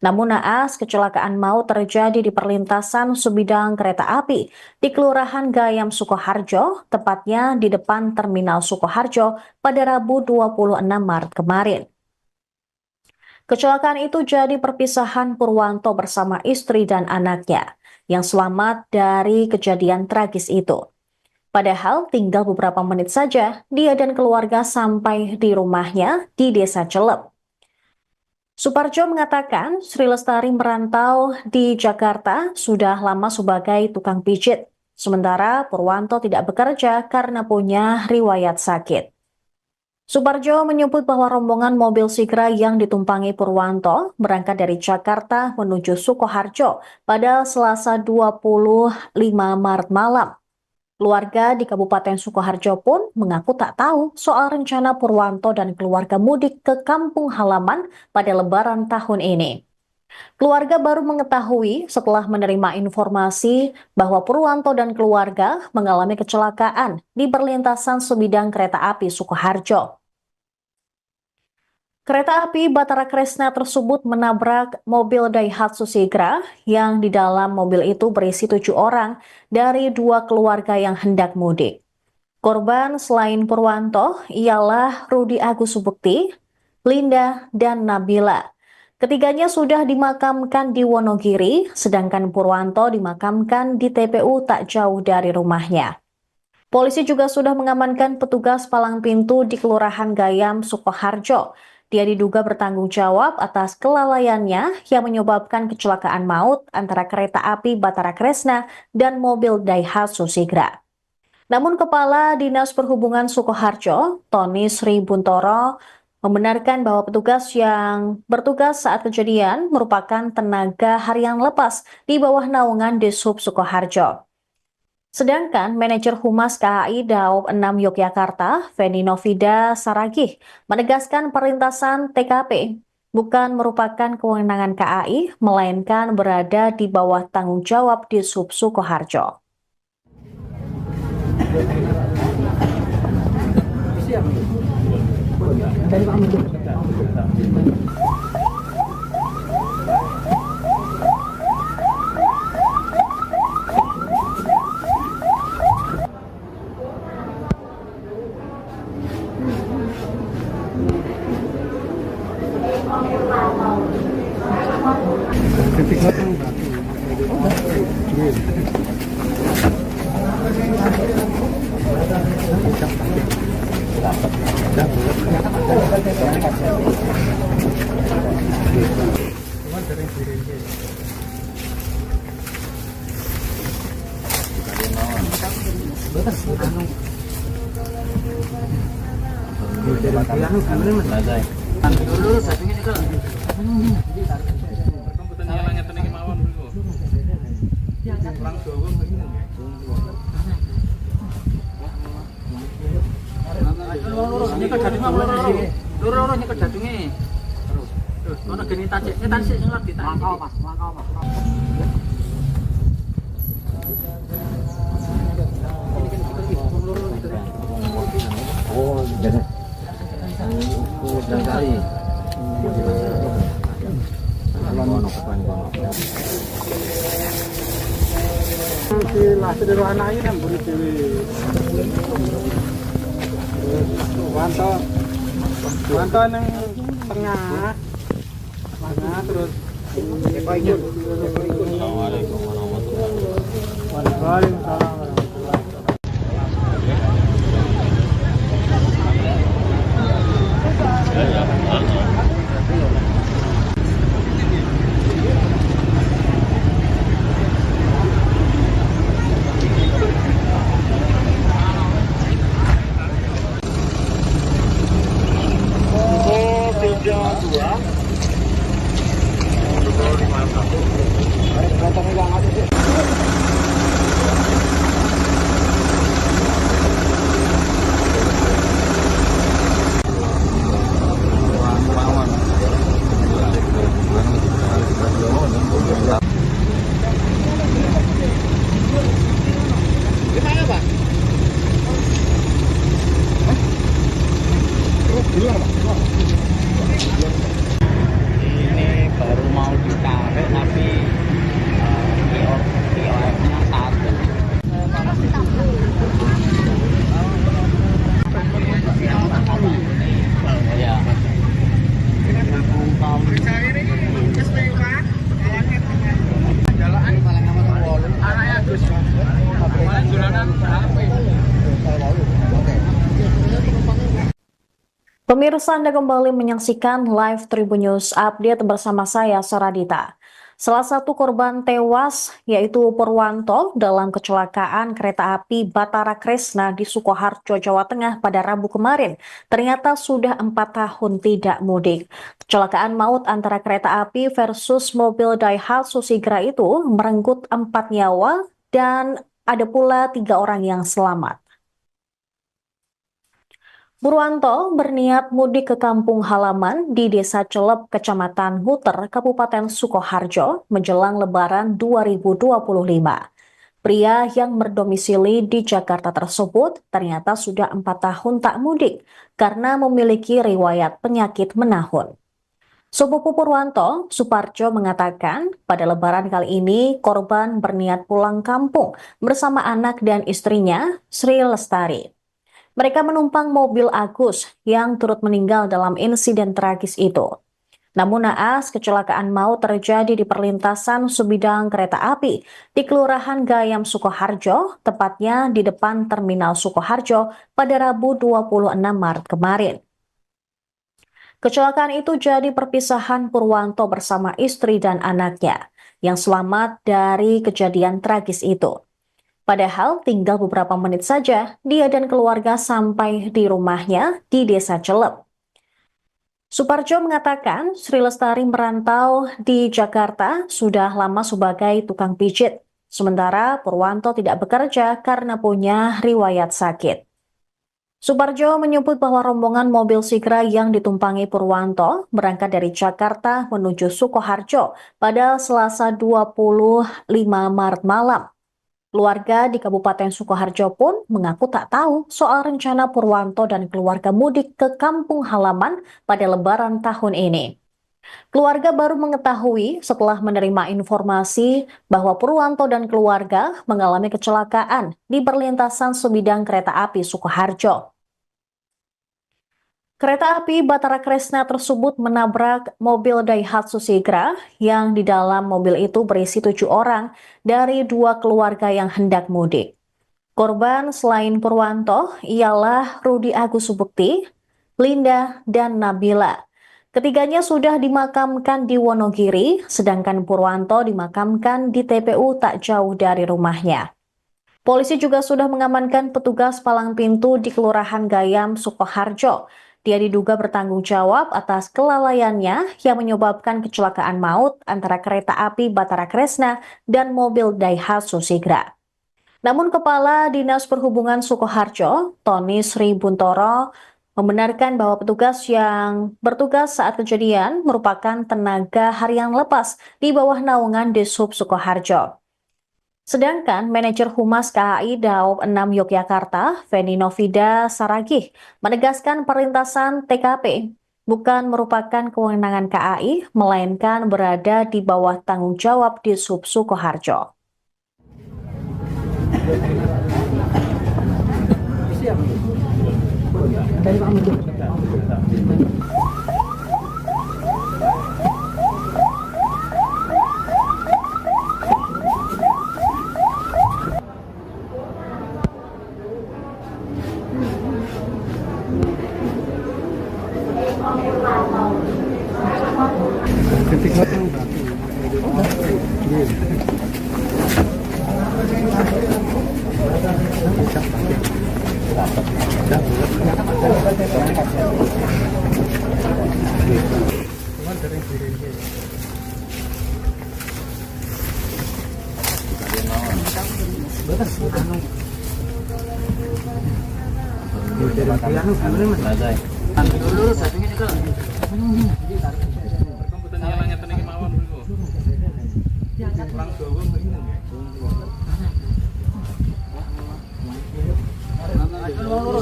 Namun naas, kecelakaan maut terjadi di perlintasan sebidang kereta api di Kelurahan Gayam, Sukoharjo, tepatnya di depan Terminal Sukoharjo pada Rabu 26 Maret kemarin. Kecelakaan itu jadi perpisahan Purwanto bersama istri dan anaknya yang selamat dari kejadian tragis itu. Padahal tinggal beberapa menit saja dia dan keluarga sampai di rumahnya di Desa Celep. Suparjo mengatakan Sri Lestari merantau di Jakarta sudah lama sebagai tukang pijit, sementara Purwanto tidak bekerja karena punya riwayat sakit. Suparjo menyebut bahwa rombongan mobil Sigra yang ditumpangi Purwanto berangkat dari Jakarta menuju Sukoharjo pada Selasa 25 Maret malam. Keluarga di Kabupaten Sukoharjo pun mengaku tak tahu soal rencana Purwanto dan keluarga mudik ke kampung halaman pada Lebaran tahun ini. Keluarga baru mengetahui setelah menerima informasi bahwa Purwanto dan keluarga mengalami kecelakaan di perlintasan sebidang kereta api Sukoharjo. Kereta api Batara Kresna tersebut menabrak mobil Daihatsu Sigra yang di dalam mobil itu berisi 7 orang dari 2 keluarga yang hendak mudik. Korban selain Purwanto ialah Rudi Agus Subukti, Linda, dan Nabila. Ketiganya sudah dimakamkan di Wonogiri, sedangkan Purwanto dimakamkan di TPU tak jauh dari rumahnya. Polisi juga sudah mengamankan petugas palang pintu di Kelurahan Gayam, Sukoharjo. Dia diduga bertanggung jawab atas kelalaiannya yang menyebabkan kecelakaan maut antara kereta api Batara Kresna dan mobil Daihatsu Sigra. Namun Kepala Dinas Perhubungan Sukoharjo, Tony Sri Buntoro, membenarkan bahwa petugas yang bertugas saat kejadian merupakan tenaga harian lepas di bawah naungan Dishub Sukoharjo. Sedangkan manajer Humas KAI Daob 6 Yogyakarta, Feni Novida Saragih, menegaskan perlintasan TKP bukan merupakan kewenangan KAI, melainkan berada di bawah tanggung jawab Dishub Sukoharjo. Nyekel jadunge loro nyekel jadunge. Terus ono geni tajek, sik sing lagi tak. Mangkal Mas. Oh, jadi. Udah kali. Si lasih dari anaknya kan buri dewi. Wanto yang tengah, terus ikut. Assalamualaikum warahmatullahi wabarakatuh. Waalaikumsalam. Ini baru mau ditarik tapi POF-nya satu. Ya. Pemirsa, Anda kembali menyaksikan live Tribun News Update bersama saya, Saradita. Salah satu korban tewas yaitu Purwanto dalam kecelakaan kereta api Batara Kresna di Sukoharjo, Jawa Tengah pada Rabu kemarin. Ternyata sudah 4 tahun tidak mudik. Kecelakaan maut antara kereta api versus mobil Daihatsu Sigra itu merenggut 4 nyawa dan ada pula 3 orang yang selamat. Purwanto berniat mudik ke kampung halaman di Desa Celep, Kecamatan Huter, Kabupaten Sukoharjo menjelang Lebaran 2025. Pria yang berdomisili di Jakarta tersebut ternyata sudah 4 tahun tak mudik karena memiliki riwayat penyakit menahun. Sepupu Purwanto, Suparjo, mengatakan pada Lebaran kali ini korban berniat pulang kampung bersama anak dan istrinya, Sri Lestari. Mereka menumpang mobil Agus yang turut meninggal dalam insiden tragis itu. Namun naas, kecelakaan maut terjadi di perlintasan sebidang kereta api di Kelurahan Gayam Sukoharjo, tepatnya di depan Terminal Sukoharjo pada Rabu 26 Maret kemarin. Kecelakaan itu jadi perpisahan Purwanto bersama istri dan anaknya yang selamat dari kejadian tragis itu. Padahal tinggal beberapa menit saja dia dan keluarga sampai di rumahnya di Desa Celep. Suparjo mengatakan Sri Lestari merantau di Jakarta sudah lama sebagai tukang pijit, sementara Purwanto tidak bekerja karena punya riwayat sakit. Suparjo menyebut bahwa rombongan mobil Sigra yang ditumpangi Purwanto berangkat dari Jakarta menuju Sukoharjo pada Selasa 25 Maret malam. Keluarga di Kabupaten Sukoharjo pun mengaku tak tahu soal rencana Purwanto dan keluarga mudik ke kampung halaman pada Lebaran tahun ini. Keluarga baru mengetahui setelah menerima informasi bahwa Purwanto dan keluarga mengalami kecelakaan di perlintasan sebidang kereta api Sukoharjo. Kereta api Batara Kresna tersebut menabrak mobil Daihatsu Sigra yang di dalam mobil itu berisi 7 orang dari 2 keluarga yang hendak mudik. Korban selain Purwanto ialah Rudi Agus Subukti, Linda, dan Nabila. Ketiganya sudah dimakamkan di Wonogiri, sedangkan Purwanto dimakamkan di TPU tak jauh dari rumahnya. Polisi juga sudah mengamankan petugas palang pintu di Kelurahan Gayam Sukoharjo. Dia diduga bertanggung jawab atas kelalaiannya yang menyebabkan kecelakaan maut antara kereta api Batara Kresna dan mobil Daihatsu Sigra. Namun Kepala Dinas Perhubungan Sukoharjo, Tony Sri Buntoro, membenarkan bahwa petugas yang bertugas saat kejadian merupakan tenaga harian lepas di bawah naungan Dishub Sukoharjo. Sedangkan manajer Humas KAI Daob 6 Yogyakarta, Feni Novida Saragih, menegaskan perlintasan TKP bukan merupakan kewenangan KAI, melainkan berada di bawah tanggung jawab Dishub Sukoharjo. Ketika itu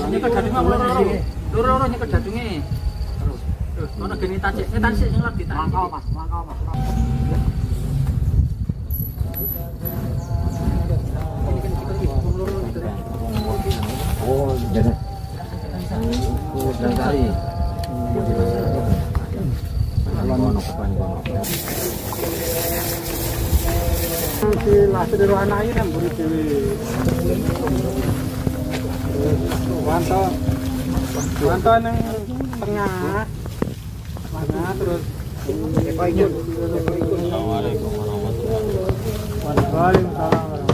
nyekel jadunge loro nyekel jadunge. Terus ana geni tacik sing lagi mangkal Mas. Oh, jadi. Oh, dan kali. si Lastri dari anaknya kan buru dewi. Wanto yang tengah, terus Assalamualaikum warahmatullahi wabarakatuh. Waalaikumsalam.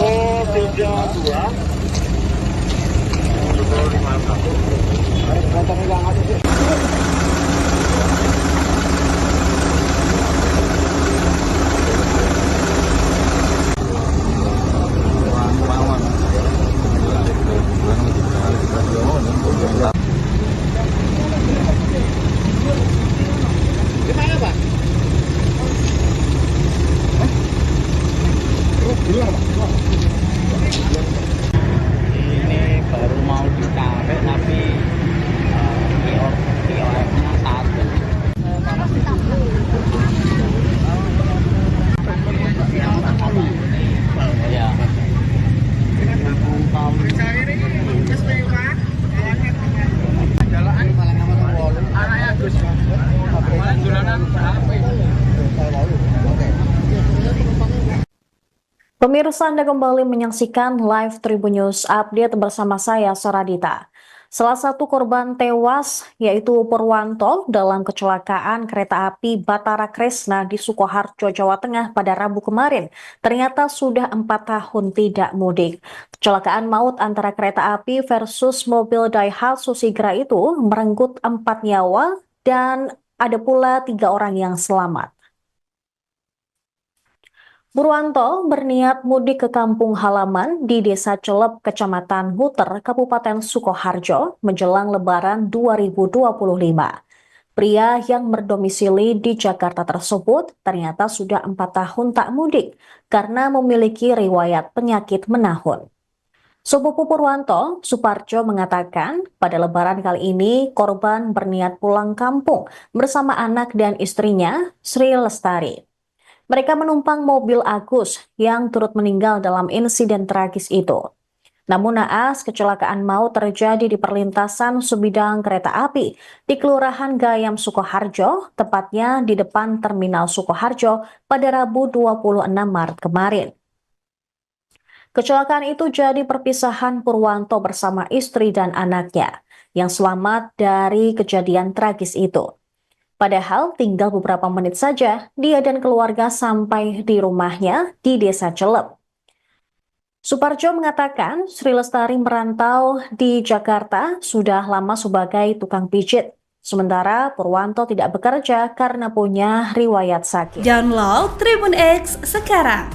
Pukul 3.2 pukul 5.1 Pemirsa, Anda kembali menyaksikan live Tribun News Update bersama saya, Saradita. Salah satu korban tewas yaitu Purwanto dalam kecelakaan kereta api Batara Kresna di Sukoharjo, Jawa Tengah pada Rabu kemarin. Ternyata sudah 4 tahun tidak mudik. Kecelakaan maut antara kereta api versus mobil Daihatsu Sigra itu merenggut 4 nyawa dan ada pula 3 orang yang selamat. Purwanto berniat mudik ke kampung halaman di Desa Celep, Kecamatan Huter, Kabupaten Sukoharjo menjelang Lebaran 2025. Pria yang berdomisili di Jakarta tersebut ternyata sudah 4 tahun tak mudik karena memiliki riwayat penyakit menahun. Sepupu Purwanto, Suparjo, mengatakan pada Lebaran kali ini korban berniat pulang kampung bersama anak dan istrinya, Sri Lestari. Mereka menumpang mobil Agus yang turut meninggal dalam insiden tragis itu. Namun naas, kecelakaan maut terjadi di perlintasan sebidang kereta api di Kelurahan Gayam, Sukoharjo, tepatnya di depan Terminal Sukoharjo pada Rabu 26 Maret kemarin. Kecelakaan itu jadi perpisahan Purwanto bersama istri dan anaknya yang selamat dari kejadian tragis itu. Padahal tinggal beberapa menit saja dia dan keluarga sampai di rumahnya di Desa Celep. Suparjo mengatakan Sri Lestari merantau di Jakarta sudah lama sebagai tukang pijit. Sementara Purwanto tidak bekerja karena punya riwayat sakit. Download Tribun X sekarang.